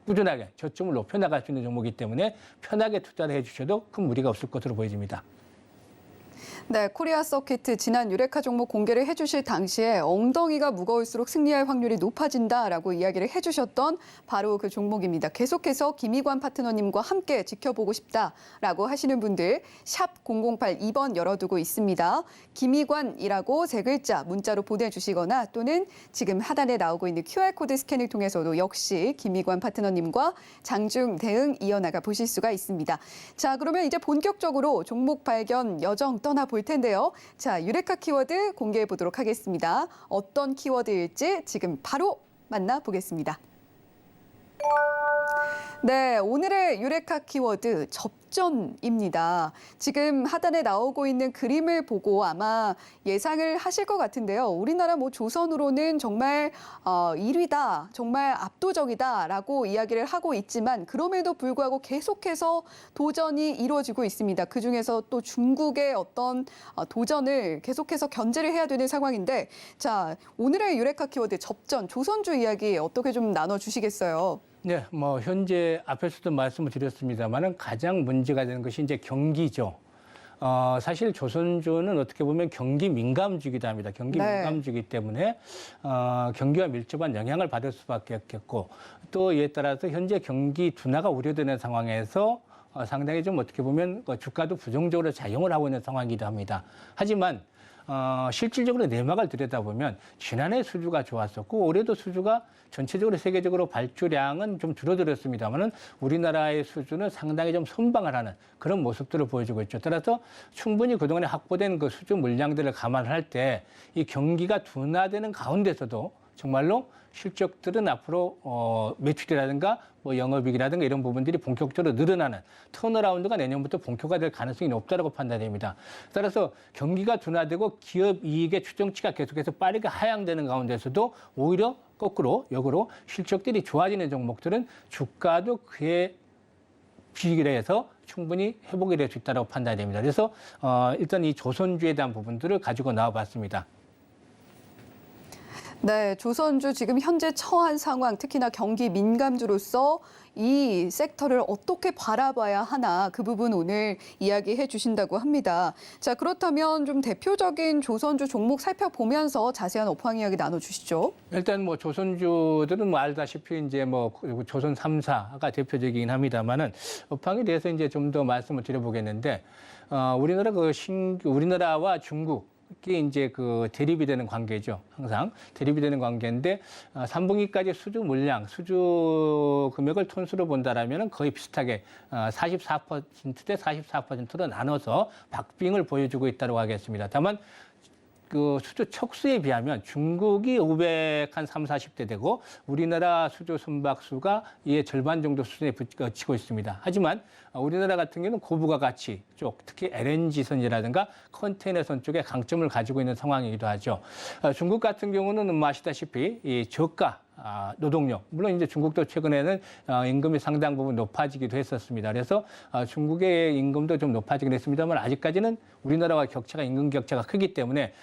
S3: 꾸준하게 저점을 높여나갈 수 있는 종목이기 때문에 편하게 투자를 해주셔도 큰 무리가 없을 것으로 보여집니다.
S2: 네, 코리아 서키트 지난 유레카 종목 공개를 해주실 당시에 엉덩이가 무거울수록 승리할 확률이 높아진다라고 이야기를 해주셨던 바로 그 종목입니다. 계속해서 김희관 파트너님과 함께 지켜보고 싶다라고 하시는 분들 샵 0082번 열어두고 있습니다. 김희관이라고 세 글자 문자로 보내주시거나 또는 지금 하단에 나오고 있는 QR코드 스캔을 통해서도 역시 김희관 파트너님과 장중 대응 이어나가 보실 수가 있습니다. 자, 그러면 이제 본격적으로 종목 발견 여정 떠나볼 텐데요. 자, 유레카 키워드 공개해 보도록 하겠습니다. 어떤 키워드일지 지금 바로 만나보겠습니다. 네, 오늘의 유레카 키워드 접전입니다. 지금 하단에 나오고 있는 그림을 보고 아마 예상을 하실 것 같은데요. 우리나라 뭐 조선으로는 정말 1위다, 정말 압도적이다라고 이야기를 하고 있지만 그럼에도 불구하고 계속해서 도전이 이루어지고 있습니다. 그중에서 또 중국의 어떤 도전을 계속해서 견제를 해야 되는 상황인데 자, 오늘의 유레카 키워드 접전, 조선주 이야기 어떻게 좀 나눠주시겠어요?
S3: 네, 뭐 현재 앞에서도 말씀을 드렸습니다만은 가장 문제가 되는 것이 이제 경기죠. 사실 조선주는 어떻게 보면 경기 민감주기도 합니다. 경기
S2: 네.
S3: 민감주기 때문에 경기와 밀접한 영향을 받을 수밖에 없겠고 또 이에 따라서 현재 경기 둔화가 우려되는 상황에서 상당히 좀 어떻게 보면 주가도 부정적으로 작용을 하고 있는 상황이기도 합니다. 하지만 실질적으로 내막을 들여다보면 지난해 수주가 좋았었고 올해도 수주가 전체적으로 세계적으로 발주량은 좀 줄어들었습니다만은 우리나라의 수주는 상당히 좀 선방을 하는 그런 모습들을 보여주고 있죠. 따라서 충분히 그동안에 확보된 그 수주 물량들을 감안할 때 이 경기가 둔화되는 가운데서도 정말로 실적들은 앞으로 매출이라든가 뭐 영업이익이라든가 이런 부분들이 본격적으로 늘어나는 턴어라운드가 내년부터 본격화될 가능성이 높다고 판단됩니다. 따라서 경기가 둔화되고 기업 이익의 추정치가 계속해서 빠르게 하향되는 가운데서도 오히려 거꾸로 역으로 실적들이 좋아지는 종목들은 주가도 그에 비례해서 충분히 회복이 될 수 있다고 판단됩니다. 그래서 일단 이 조선주에 대한 부분들을 가지고 나와봤습니다.
S2: 네, 조선주 지금 현재 처한 상황, 특히나 경기 민감주로서 이 섹터를 어떻게 바라봐야 하나 그 부분 오늘 이야기해 주신다고 합니다. 자, 그렇다면 좀 대표적인 조선주 종목 살펴보면서 자세한 업황 이야기 나눠주시죠.
S3: 일단 뭐 조선주들은 뭐 알다시피 이제 뭐 조선 3사가 대표적이긴 합니다만은 업황에 대해서 이제 좀 더 말씀을 드려보겠는데 우리나라와 중국 이 이제 그 대립이 되는 관계죠. 항상 대립이 되는 관계인데 3분기까지 수주 물량, 수주 금액을 톤수로 본다라면 거의 비슷하게 44%대 44%로 나눠서 박빙을 보여주고 있다고 하겠습니다. 다만 그 수주 척수에 비하면 중국이 500한 3, 40대 되고 우리나라 수주 선박수가 이에 절반 정도 수준에 치고 있습니다. 하지만 우리나라 같은 경우는 고부가 가치 쪽, 특히 LNG선이라든가 컨테이너선 쪽에 강점을 가지고 있는 상황이기도 하죠. 중국 같은 경우는 뭐 아시다시피 이 저가 노동력, 물론 이제 중국도 최근에는 임금이 상당 부분 높아지기도 했었습니다. 그래서 중국의 임금도 좀 높아지긴 했습니다만 아직까지는 우리나라와 격차가 임금 격차가 크기 때문에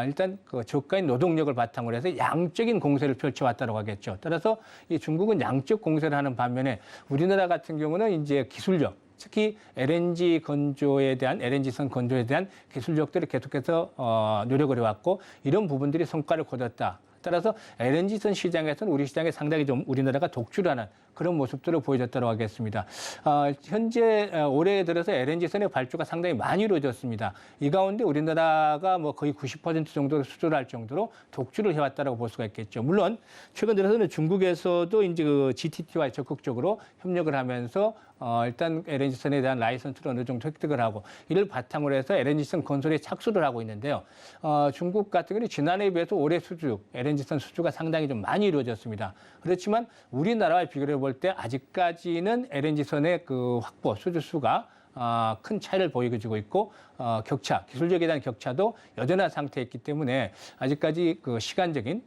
S3: 일단 그 저가인 노동력을 바탕으로 해서 양적인 공세를 펼쳐왔다고 하겠죠. 따라서 이 중국은 양적 공세를 하는 반면에 우리나라 같은 경우는 이제 기술력, 특히 LNG선 건조에 대한 기술력들을 계속해서 노력을 해왔고 이런 부분들이 성과를 거뒀다. 따라서 LNG선 시장에서는 우리 시장에 상당히 좀 우리나라가 독주하는 그런 모습들을 보여줬다고 하겠습니다. 현재 올해 들어서 LNG선의 발주가 상당히 많이 이루어졌습니다. 이 가운데 우리나라가 뭐 거의 90% 정도를 수주를 할 정도로 독주를 해왔다고 볼 수가 있겠죠. 물론 최근 들어서는 중국에서도 이제 그 GTT와 적극적으로 협력을 하면서 일단 LNG선에 대한 라이선스를 어느 정도 획득을 하고 이를 바탕으로 해서 LNG선 건설에 착수를 하고 있는데요. 중국 같은 경우는 지난해에 비해서 올해 LNG선 수주가 상당히 좀 많이 이루어졌습니다. 그렇지만 우리나라와 비교해 볼 때 아직까지는 LNG선의 그 확보, 수주 수가 큰 차이를 보여주고 있고 기술력에 대한 격차도 여전한 상태였기 때문에 아직까지 그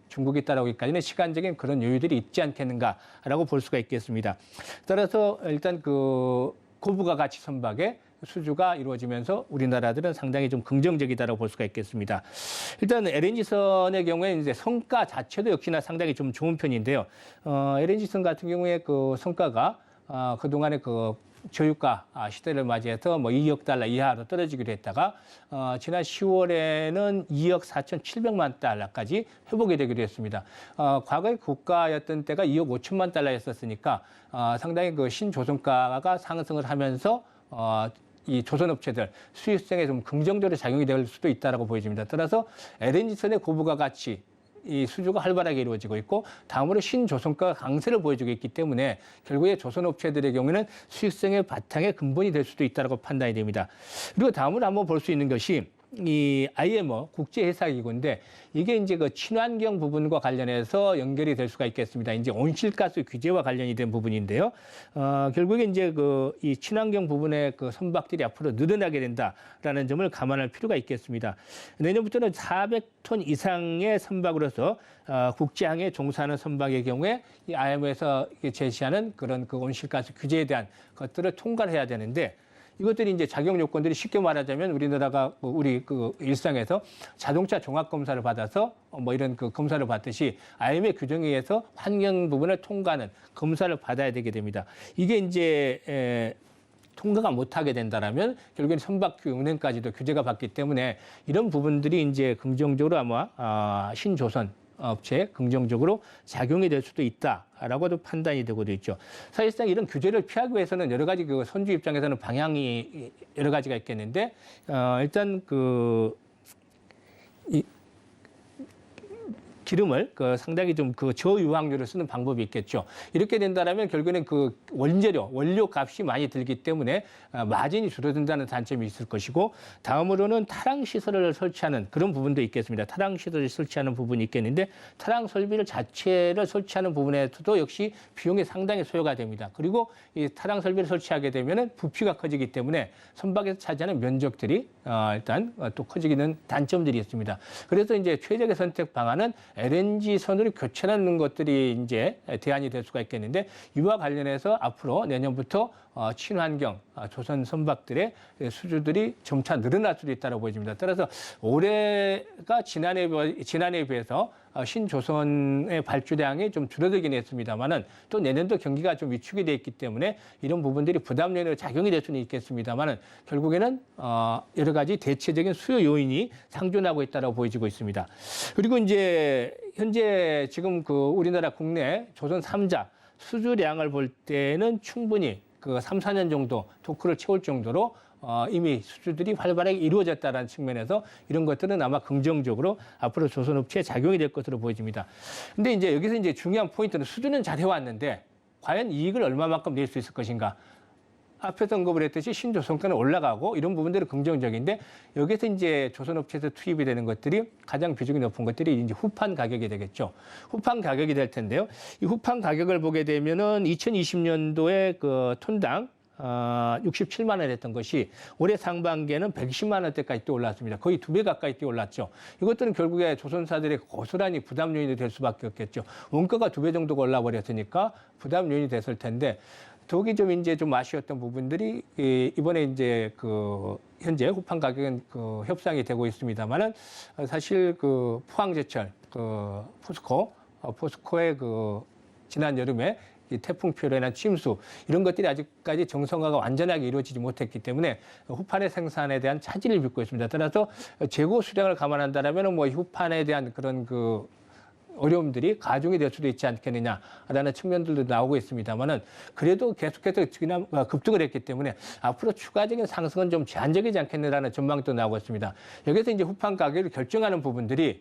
S3: 중국이 따라오기까지는 시간적인 그런 여유들이 있지 않겠는가라고 볼 수가 있겠습니다. 따라서 일단 그 고부가 가치 선박의 수주가 이루어지면서 우리나라들은 상당히 좀 긍정적이다라고 볼 수가 있겠습니다. 일단 LNG선의 경우에 이제 성과 자체도 역시나 상당히 좀 좋은 편인데요. LNG선 같은 경우에 그 성과가 그동안에 그 저유가 시대를 맞이해서 뭐 2억 달러 이하로 떨어지기로 했다가 지난 10월에는 2억 4,700만 달러까지 회복이 되기로 했습니다. 과거의 고가였던 때가 2억 5천만 달러였었으니까 상당히 그 신조선가가 상승을 하면서 이 조선업체들 수익성에 좀 긍정적으로 작용이 될 수도 있다라고 보여집니다. 따라서 LNG선의 고부가 가치 이 수주가 활발하게 이루어지고 있고 다음으로 신조선가 강세를 보여주고 있기 때문에 결국에 조선업체들의 경우에는 수익성의 바탕의 근본이 될 수도 있다고 판단이 됩니다. 그리고 다음으로 한번 볼 수 있는 것이 이 IMO 국제회사기구인데 이게 이제 그 친환경 부분과 관련해서 연결이 될 수가 있겠습니다. 이제 온실가스 규제와 관련이 된 부분인데요. 결국에 이제 그 이 친환경 부분의 그 선박들이 앞으로 늘어나게 된다라는 점을 감안할 필요가 있겠습니다. 내년부터는 400톤 이상의 선박으로서 국제항에 종사하는 선박의 경우에 이 IMO에서 제시하는 그런 그 온실가스 규제에 대한 것들을 통과를 해야 되는데 이것들이 이제 자격 요건들이 쉽게 말하자면 우리나라가 우리 그 일상에서 자동차 종합 검사를 받아서 뭐 이런 그 검사를 받듯이 IMO의 규정에 의해서 환경 부분을 통과하는 검사를 받아야 되게 됩니다. 이게 이제 통과가 못하게 된다라면 결국엔 선박 운행까지도 규제가 받기 때문에 이런 부분들이 이제 긍정적으로 아마 신조선 업체에 긍정적으로 작용이 될 수도 있다라고도 판단이 되고도 있죠. 사실상 이런 규제를 피하기 위해서는 여러 가지 그 선주 입장에서는 방향이 여러 가지가 있겠는데 일단 기름을 상당히 좀 저유황료를 쓰는 방법이 있겠죠. 이렇게 된다면 결국에는 원료 값이 많이 들기 때문에 마진이 줄어든다는 단점이 있을 것이고, 다음으로는 타랑 시설을 설치하는 그런 부분도 있겠습니다. 타랑 시설을 설치하는 부분이 있겠는데, 타랑 설비를 자체를 설치하는 부분에서도 역시 비용이 상당히 소요가 됩니다. 그리고 이 타랑 설비를 설치하게 되면은 부피가 커지기 때문에 선박에서 차지하는 면적들이 일단 또 커지기는 단점들이 있습니다. 그래서 이제 최적의 선택 방안은 LNG 선으로 교체하는 것들이 이제 대안이 될 수가 있겠는데, 이와 관련해서 앞으로 내년부터 친환경 조선 선박들의 수주들이 점차 늘어날 수도 있다고 보여집니다. 따라서 올해가 지난해에 비해서 신조선의 발주량이 좀 줄어들긴 했습니다만은, 또 내년도 경기가 좀 위축이 돼 있기 때문에 이런 부분들이 부담 요인으로 작용이 될 수는 있겠습니다만은, 결국에는 여러 가지 대체적인 수요 요인이 상존하고 있다고 보여지고 있습니다. 그리고 이제 현재 지금 우리나라 국내 조선 3자 수주량을 볼 때는 충분히 3, 4년 정도 토크를 채울 정도로 이미 수주들이 활발하게 이루어졌다는 측면에서 이런 것들은 아마 긍정적으로 앞으로 조선업체에 작용이 될 것으로 보여집니다. 근데 이제 여기서 이제 중요한 포인트는 수주는 잘 해왔는데 과연 이익을 얼마만큼 낼 수 있을 것인가? 앞에서 언급을 했듯이 신조선가는 올라가고 이런 부분들은 긍정적인데, 여기서 이제 조선업체에서 투입이 되는 것들이 가장 비중이 높은 것들이 이제 후판 가격이 되겠죠. 후판 가격이 될 텐데요. 이 후판 가격을 보게 되면은 2020년도에 톤당 67만 원 했던 것이 올해 상반기에는 110만 원대까지 또 올랐습니다. 거의 2배 가까이 또 올랐죠. 이것들은 결국에 조선사들의 고스란히 부담 요인이 될 수밖에 없겠죠. 원가가 2배 정도가 올라버렸으니까 부담 요인이 됐을 텐데, 더욱이 좀 이제 좀 아쉬웠던 부분들이 이번에 이제 현재 후판 가격은 협상이 되고 있습니다만은, 사실 포항제철 포스코의 지난 여름에 이 태풍 피해로 인한 침수, 이런 것들이 아직까지 정상화가 완전하게 이루어지지 못했기 때문에 후판의 생산에 대한 차질을 빚고 있습니다. 따라서 재고 수량을 감안한다면 후판에 대한 그런 어려움들이 가중이 될 수도 있지 않겠느냐라는 측면들도 나오고 있습니다만은, 그래도 계속해서 급등을 했기 때문에 앞으로 추가적인 상승은 좀 제한적이지 않겠느냐라는 전망도 나오고 있습니다. 여기서 이제 후판 가격을 결정하는 부분들이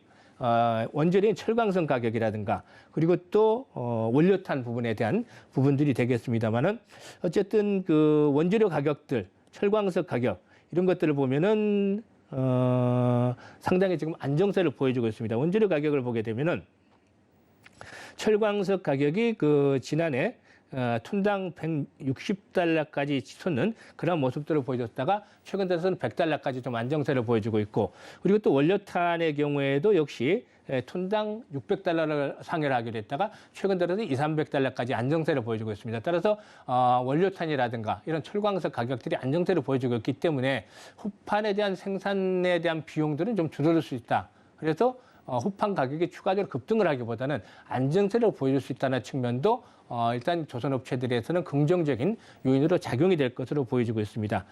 S3: 원재료인 철광석 가격이라든가, 그리고 또 원료탄 부분에 대한 부분들이 되겠습니다만은, 어쨌든 원재료 가격들, 철광석 가격, 이런 것들을 보면은 상당히 지금 안정세를 보여주고 있습니다. 원재료 가격을 보게 되면은 철광석 가격이 지난해 톤당 160달러까지 치솟는 그런 모습들을 보여줬다가 최근 들어서는 100달러까지 좀 안정세를 보여주고 있고, 그리고 또 원료탄의 경우에도 역시 톤당 600달러를 상회를 하기로 했다가 최근 들어서 200~300달러까지 안정세를 보여주고 있습니다. 따라서 원료탄이라든가 이런 철광석 가격들이 안정세를 보여주고 있기 때문에 후판에 대한 생산에 대한 비용들은 좀 줄어들 수 있다. 그래서 후판 가격이 추가적으로 급등을 하기보다는 안정세를 보여줄 수 있다는 측면도 일단 조선업체들에서는 긍정적인 요인으로 작용이 될 것으로 보여지고 있습니다.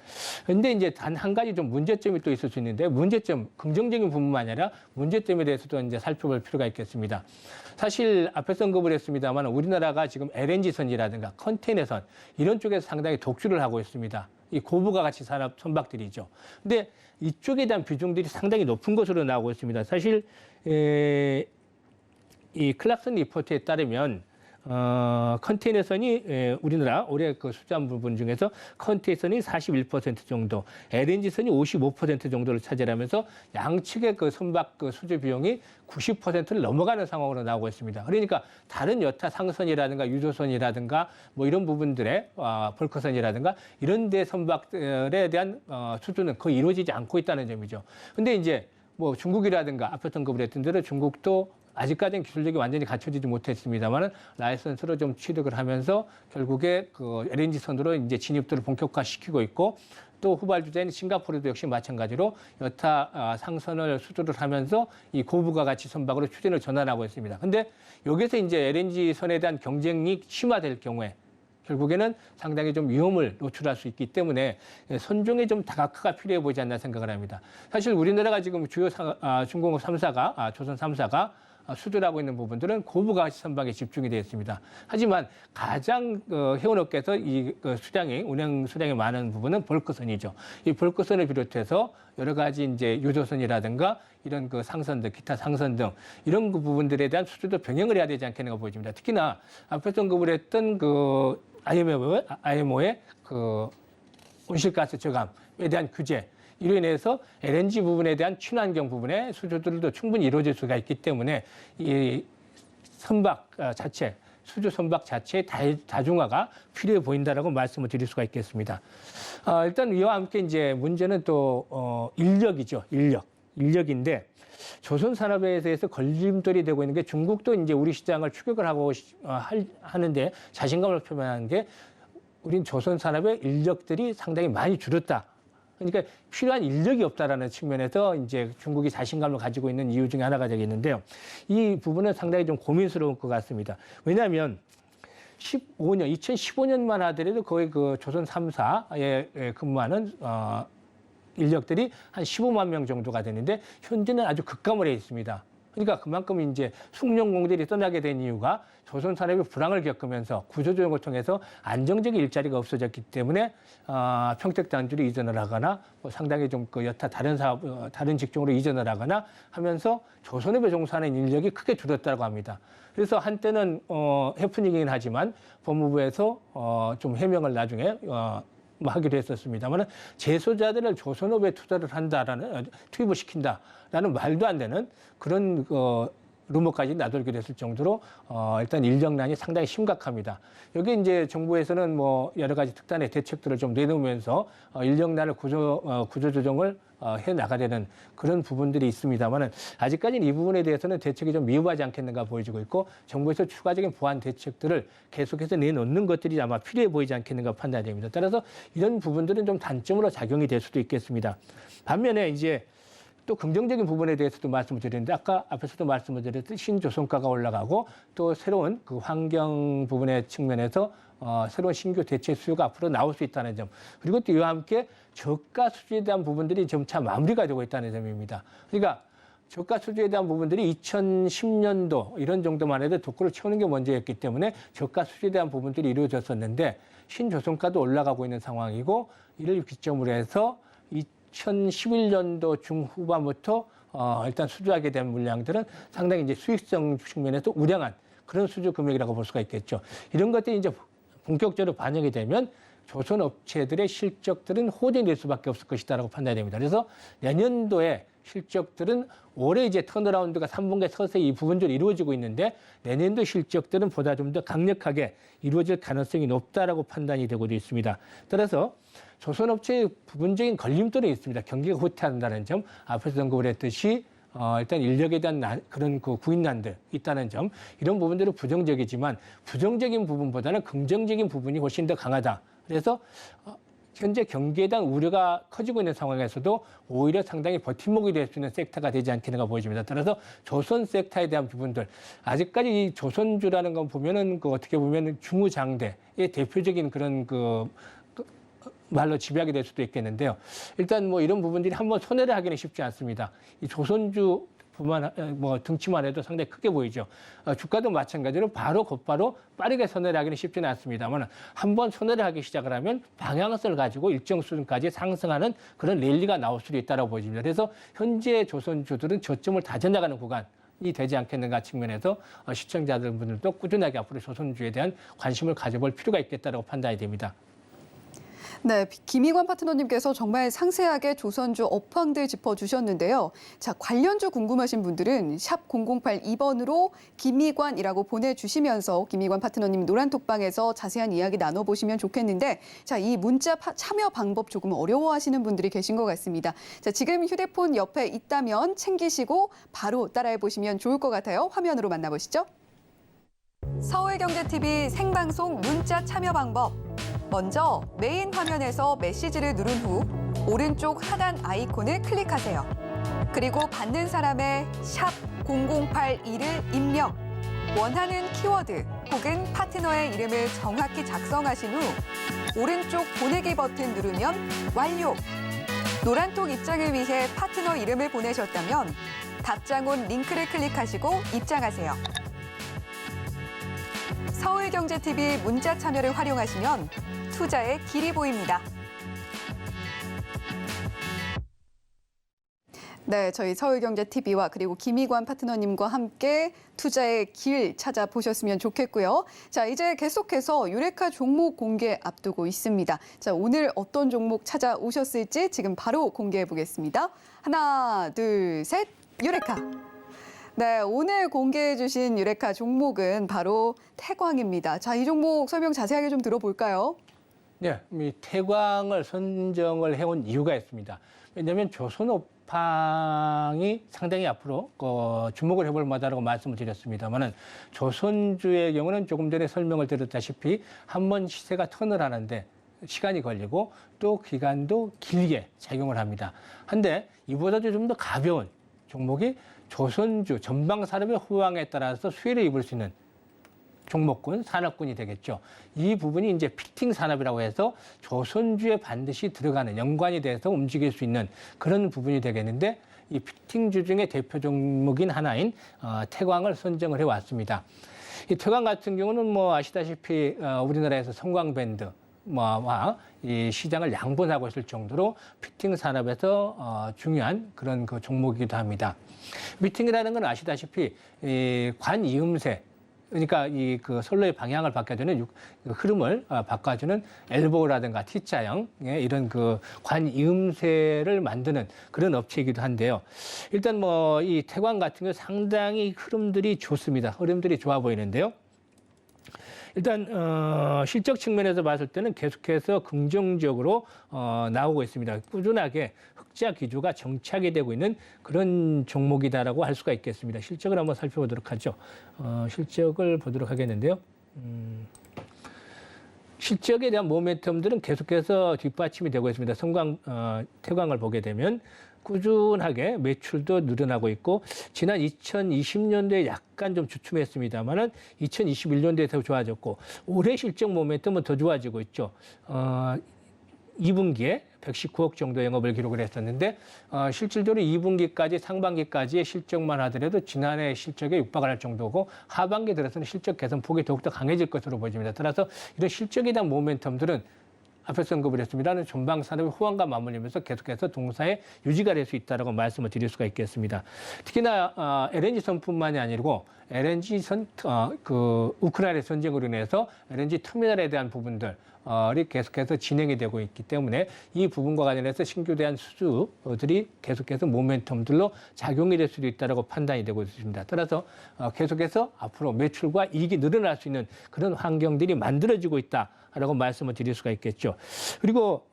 S3: 그런데 이제 단 한 가지 좀 문제점이 또 있을 수 있는데, 긍정적인 부분만 아니라 문제점에 대해서도 이제 살펴볼 필요가 있겠습니다. 사실 앞에서 언급을 했습니다만, 우리나라가 지금 LNG선이라든가 컨테이너선 이런 쪽에서 상당히 독주를 하고 있습니다. 이 고부가 가치 산업 선박들이죠. 근데 이쪽에 대한 비중들이 상당히 높은 것으로 나오고 있습니다. 사실 이 클락슨 리포트에 따르면 컨테이너선이 우리나라 올해 수주한 부분 중에서 컨테이너선이 41% 정도, LNG선이 55% 정도를 차지하면서 양측의 선박 수주 비용이 90%를 넘어가는 상황으로 나오고 있습니다. 그러니까 다른 여타 상선이라든가 유조선이라든가 이런 부분들의 벌커선이라든가 이런 데 선박들에 대한 수주는 거의 이루어지지 않고 있다는 점이죠. 근데 이제 중국이라든가 앞에 언급을 했던 대로 중국도 아직까지는 기술력이 완전히 갖춰지지 못했습니다만은 라이선스로 좀 취득을 하면서 결국에 LNG 선으로 이제 진입들을 본격화시키고 있고, 또 후발주자인 싱가포르도 역시 마찬가지로 여타 상선을 수주를 하면서 이 고부가 가치 선박으로 추진을 전환하고 있습니다. 근데 여기서 이제 LNG 선에 대한 경쟁이 심화될 경우에 결국에는 상당히 좀 위험을 노출할 수 있기 때문에 선종에 좀 다각화가 필요해 보이지 않나 생각을 합니다. 사실 우리나라가 지금 주요 중공업 3사가 조선 3사가 수주하고 있는 부분들은 고부가치 선박에 집중이 되어 있습니다. 하지만 가장 해운업계에서 이 운행 수량이 많은 부분은 볼크선이죠. 이 볼크선을 비롯해서 여러 가지 이제 유조선이라든가 이런 상선들, 기타 상선 등 이런 부분들에 대한 수주도 병행을 해야 되지 않겠는가 보여집니다. 특히나 앞에서 언급을 했던 IMO의 온실가스 저감에 대한 규제, 이로 인해서 LNG 부분에 대한 친환경 부분의 수주들도 충분히 이루어질 수가 있기 때문에 이 선박 자체, 수주 선박 자체의 다중화가 필요해 보인다라고 말씀을 드릴 수가 있겠습니다. 일단 이와 함께 이제 문제는 또 인력이죠. 인력인데 조선 산업에 대해서 걸림돌이 되고 있는 게 중국도 이제 우리 시장을 추격을 하는데 자신감을 표명한 게 우린 조선 산업의 인력들이 상당히 많이 줄었다. 그러니까 필요한 인력이 없다라는 측면에서 이제 중국이 자신감을 가지고 있는 이유 중에 하나가 되겠는데요. 이 부분은 상당히 좀 고민스러울 것 같습니다. 왜냐하면 2015년만 하더라도 거의 조선 3사에 근무하는 인력들이 한 15만 명 정도가 되는데 현재는 아주 급감을 해 있습니다. 그러니까 그만큼 이제 숙련공들이 떠나게 된 이유가 조선 산업이 불황을 겪으면서 구조조정을 통해서 안정적인 일자리가 없어졌기 때문에 평택 단지로 이전을 하거나 상당히 좀 여타 다른 직종으로 이전을 하거나 하면서 조선업에 종사하는 인력이 크게 줄었다고 합니다. 그래서 한때는 해프닝이긴 하지만 법무부에서 좀 해명을 나중에 하기로 했었습니다만 재소자들을 조선업에 투입을 시킨다라는 말도 안 되는 그런 루머까지 나돌기도 했을 정도로 일단 인력난이 상당히 심각합니다. 여기 이제 정부에서는 여러 가지 특단의 대책들을 좀 내놓으면서 인력난을 구조조정을 해 나가려는 그런 부분들이 있습니다만은 아직까지는 이 부분에 대해서는 대책이 좀 미흡하지 않겠는가 보여지고 있고 정부에서 추가적인 보완 대책들을 계속해서 내놓는 것들이 아마 필요해 보이지 않겠는가 판단이 됩니다. 따라서 이런 부분들은 좀 단점으로 작용이 될 수도 있겠습니다. 반면에 이제 또 긍정적인 부분에 대해서도 말씀을 드렸는데 아까 앞에서도 말씀을 드렸듯이 신조선가가 올라가고 또 새로운 환경 부분의 측면에서 새로운 신규 대체 수요가 앞으로 나올 수 있다는 점, 그리고 또 이와 함께 저가 수주에 대한 부분들이 점차 마무리가 되고 있다는 점입니다. 그러니까 저가 수주에 대한 부분들이 2010년도 이런 정도만 해도 도구를 채우는 게 먼저였기 때문에 저가 수주에 대한 부분들이 이루어졌었는데 신조선가도 올라가고 있는 상황이고 이를 기점으로 해서 2011년도 중후반부터 일단 수주하게 된 물량들은 상당히 이제 수익성 측면에서 우량한 그런 수주 금액이라고 볼 수가 있겠죠. 이런 것들이 이제 본격적으로 반영이 되면 조선 업체들의 실적들은 호전될 수밖에 없을 것이다라고 판단이 됩니다. 그래서 내년도에 실적들은 올해 이제 턴어라운드가 3분기에 서서히 이 부분적으로 이루어지고 있는데 내년도 실적들은 보다 좀 더 강력하게 이루어질 가능성이 높다라고 판단이 되고 있습니다. 따라서 조선업체의 부분적인 걸림돌이 있습니다. 경기가 후퇴한다는 점, 앞에서 언급을 했듯이 일단 인력에 대한 그런 구인난들 있다는 점, 이런 부분들은 부정적이지만 부정적인 부분보다는 긍정적인 부분이 훨씬 더 강하다. 그래서 현재 경기에 대한 우려가 커지고 있는 상황에서도 오히려 상당히 버팀목이 될 수 있는 섹터가 되지 않겠는가 보여집니다. 따라서 조선 섹터에 대한 부분들, 아직까지 이 조선주라는 건 보면은 어떻게 보면 중우장대의 대표적인 그런 말로 지배하게 될 수도 있겠는데요. 일단 이런 부분들이 한번 손해를 하기는 쉽지 않습니다. 이 조선주 등치만 해도 상당히 크게 보이죠. 주가도 마찬가지로 곧바로 빠르게 손해를 하기는 쉽지는 않습니다만 한번 손해를 하기 시작을 하면 방향성을 가지고 일정 수준까지 상승하는 그런 랠리가 나올 수도 있다고 보여집니다. 그래서 현재 조선주들은 저점을 다져나가는 구간이 되지 않겠는가 측면에서 시청자분들도 꾸준하게 앞으로 조선주에 대한 관심을 가져볼 필요가 있겠다고 판단이 됩니다.
S2: 네, 김희관 파트너님께서 정말 상세하게 조선주 업황들 짚어주셨는데요. 자, 관련주 궁금하신 분들은 샵 0082번으로 김희관이라고 보내주시면서 김희관 파트너님 노란톡방에서 자세한 이야기 나눠보시면 좋겠는데, 자, 이 문자 참여 방법 조금 어려워하시는 분들이 계신 것 같습니다. 자, 지금 휴대폰 옆에 있다면 챙기시고 바로 따라해보시면 좋을 것 같아요. 화면으로 만나보시죠. 서울경제TV 생방송 문자 참여 방법. 먼저 메인 화면에서 메시지를 누른 후 오른쪽 하단 아이콘을 클릭하세요. 그리고 받는 사람의 샵 0082를 입력, 원하는 키워드 혹은 파트너의 이름을 정확히 작성하신 후 오른쪽 보내기 버튼 누르면 완료. 노란톡 입장을 위해 파트너 이름을 보내셨다면 답장 온 링크를 클릭하시고 입장하세요. 서울경제TV 문자 참여를 활용하시면 투자의 길이 보입니다. 네, 저희 서울경제TV와 그리고 김희관 파트너님과 함께 투자의 길 찾아보셨으면 좋겠고요. 자, 이제 계속해서 유레카 종목 공개 앞두고 있습니다. 자, 오늘 어떤 종목 찾아오셨을지 지금 바로 공개해 보겠습니다. 하나, 둘, 셋, 유레카. 네, 오늘 공개해 주신 유레카 종목은 바로 태광입니다. 자, 이 종목 설명 자세하게 좀 들어볼까요?
S3: 네, 이 태광을 선정을 해온 이유가 있습니다. 왜냐하면 조선업황이 상당히 앞으로 주목을 해볼 만하다고 말씀을 드렸습니다만은 조선주의 경우는 조금 전에 설명을 드렸다시피 한 번 시세가 턴을 하는데 시간이 걸리고 또 기간도 길게 작용을 합니다. 한데 이보다도 좀 더 가벼운 종목이 조선주 전방 산업의 호황에 따라서 수혜를 입을 수 있는 종목군, 산업군이 되겠죠. 이 부분이 이제 피팅 산업이라고 해서 조선주에 반드시 들어가는 연관이 돼서 움직일 수 있는 그런 부분이 되겠는데 이 피팅주 중에 대표 종목인 하나인 태광을 선정을 해왔습니다. 이 태광 같은 경우는 뭐 아시다시피 우리나라에서 성광밴드 이 시장을 양분하고 있을 정도로 피팅 산업에서 중요한 그런 그 종목이기도 합니다. 피팅이라는 건 아시다시피 관이음새 그러니까 이 그 선로의 방향을 바꿔주는 흐름을 바꿔주는 엘보라든가 T자형의 이런 그 관이음새를 만드는 그런 업체이기도 한데요. 일단 뭐 이 태광 같은 경우 상당히 흐름들이 좋습니다. 흐름들이 좋아 보이는데요. 일단 실적 측면에서 봤을 때는 계속해서 긍정적으로 나오고 있습니다. 꾸준하게 흑자 기조가 정착이 되고 있는 그런 종목이다라고 할 수가 있겠습니다. 실적을 한번 살펴보도록 하죠. 실적을 보도록 하겠는데요. 실적에 대한 모멘텀들은 계속해서 뒷받침이 되고 있습니다. 태광을 보게 되면 꾸준하게 매출도 늘어나고 있고 지난 2020년도에 약간 좀 주춤했습니다만은 2021년도에 좋아졌고 올해 실적 모멘텀은 더 좋아지고 있죠. 2분기에 119억 정도 영업을 기록을 했었는데 실질적으로 2분기까지 상반기까지의 실적만 하더라도 지난해 실적에 육박을 할 정도고 하반기 들어서는 실적 개선폭이 더욱더 강해질 것으로 보입니다. 따라서 이런 실적에 대한 모멘텀들은 앞에서 언급을 했습니다는 전방 산업의 호황과 맞물리면서 계속해서 동사에 유지가 될 수 있다라고 말씀을 드릴 수가 있겠습니다. 특히나 LNG 선뿐만이 아니고 LNG 우크라이나 전쟁으로 인해서 LNG 터미널에 대한 부분들이 계속해서 진행이 되고 있기 때문에 이 부분과 관련해서 신규 대한 수주들이 계속해서 모멘텀들로 작용이 될 수도 있다라고 판단이 되고 있습니다. 따라서 계속해서 앞으로 매출과 이익이 늘어날 수 있는 그런 환경들이 만들어지고 있다라고 말씀을 드릴 수가 있겠죠. 그리고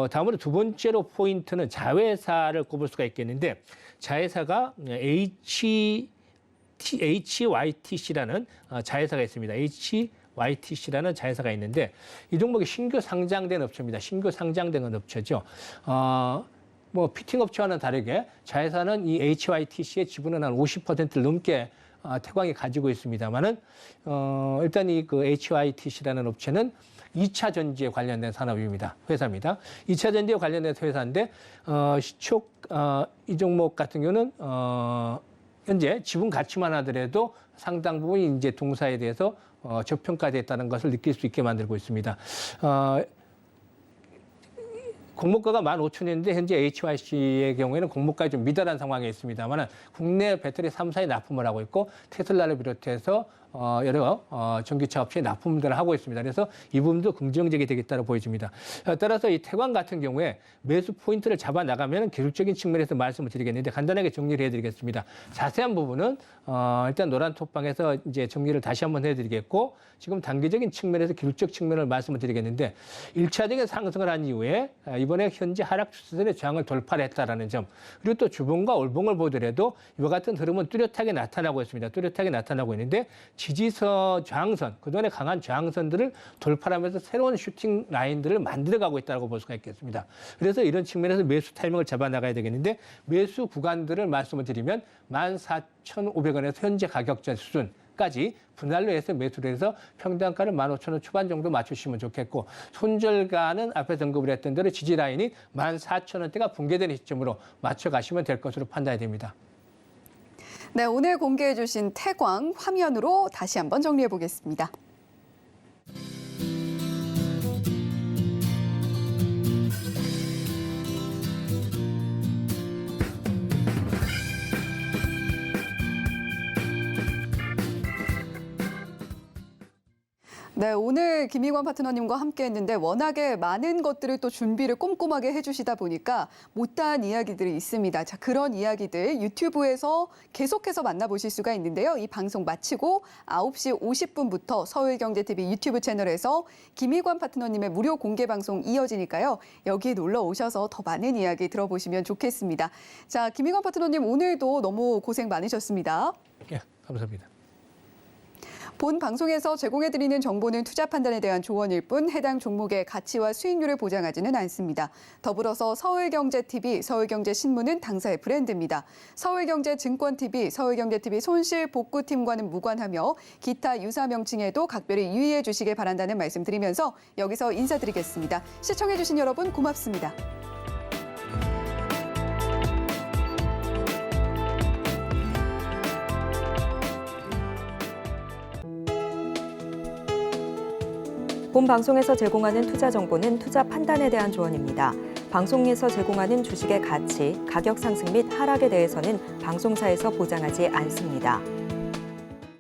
S3: 다음으로 두 번째로 포인트는 자회사를 꼽을 수가 있겠는데 자회사가 HYTC라는 자회사가 있습니다. HYTC라는 자회사가 있는데 이 종목이 신규 상장된 업체입니다. 신규 상장된 업체죠. 뭐 피팅 업체와는 다르게 자회사는 이 HYTC의 지분은 한 50%를 넘게 태광이 가지고 있습니다만은 일단 이 그 HYTC라는 업체는 2차 전지에 관련된 산업입니다. 회사입니다. 2차 전지에 관련된 회사인데 이 종목 같은 경우는 현재 지분 가치만 하더라도 상당 부분 이제 동사에 대해서 저평가됐다는 것을 느낄 수 있게 만들고 있습니다. 공모가가 15,000원인데 현재 HYC의 경우에는 공모가가 좀 미달한 상황에 있습니다만 국내 배터리 3사에 납품을 하고 있고 테슬라를 비롯해서 여러 전기차 업체에 납품들을 하고 있습니다. 그래서 이 부분도 긍정적이 되겠다고 보여집니다. 따라서 이 태광 같은 경우에 매수 포인트를 잡아 나가면 기술적인 측면에서 말씀을 드리겠는데 간단하게 정리를 해드리겠습니다. 자세한 부분은 일단 노란 톡방에서 이제 정리를 다시 한번 해드리겠고 지금 단기적인 측면에서 기술적 측면을 말씀을 드리겠는데 1차적인 상승을 한 이후에 이번에 현재 하락 추세선의 저항을 돌파를 했다라는 점 그리고 또 주봉과 올봉을 보더라도 이와 같은 흐름은 뚜렷하게 나타나고 있습니다. 뚜렷하게 나타나고 있는데 지지선, 저항선, 그동안에 강한 저항선들을 돌파하면서 새로운 슈팅 라인들을 만들어가고 있다고 볼 수가 있겠습니다. 그래서 이런 측면에서 매수 타이밍을 잡아나가야 되겠는데 매수 구간들을 말씀을 드리면 14,500원에서 현재 가격전 수준까지 분할로 해서 매수를 해서 평단가를 15,000원 초반 정도 맞추시면 좋겠고 손절가는 앞에서 언급을 했던 대로 지지 라인이 14,000원대가 붕괴되는 시점으로 맞춰가시면 될 것으로 판단이 됩니다.
S2: 네, 오늘 공개해 주신 태광 화면으로 다시 한번 정리해 보겠습니다. 네, 오늘 김희관 파트너님과 함께 했는데 워낙에 많은 것들을 또 준비를 꼼꼼하게 해주시다 보니까 못다한 이야기들이 있습니다. 자, 그런 이야기들 유튜브에서 계속해서 만나보실 수가 있는데요. 이 방송 마치고 9시 50분부터 서울경제TV 유튜브 채널에서 김희관 파트너님의 무료 공개 방송 이어지니까요. 여기에 놀러 오셔서 더 많은 이야기 들어보시면 좋겠습니다. 자, 김희관 파트너님 오늘도 너무 고생 많으셨습니다.
S3: 예, 감사합니다.
S2: 본 방송에서 제공해드리는 정보는 투자 판단에 대한 조언일 뿐 해당 종목의 가치와 수익률을 보장하지는 않습니다. 더불어서 서울경제TV, 서울경제신문은 당사의 브랜드입니다. 서울경제증권TV, 서울경제TV 손실복구팀과는 무관하며 기타 유사 명칭에도 각별히 유의해 주시길 바란다는 말씀 드리면서 여기서 인사드리겠습니다. 시청해주신 여러분 고맙습니다.
S1: 본 방송에서 제공하는 투자 정보는 투자 판단에 대한 조언입니다. 방송에서 제공하는 주식의 가치, 가격 상승 및 하락에 대해서는 방송사에서 보장하지 않습니다.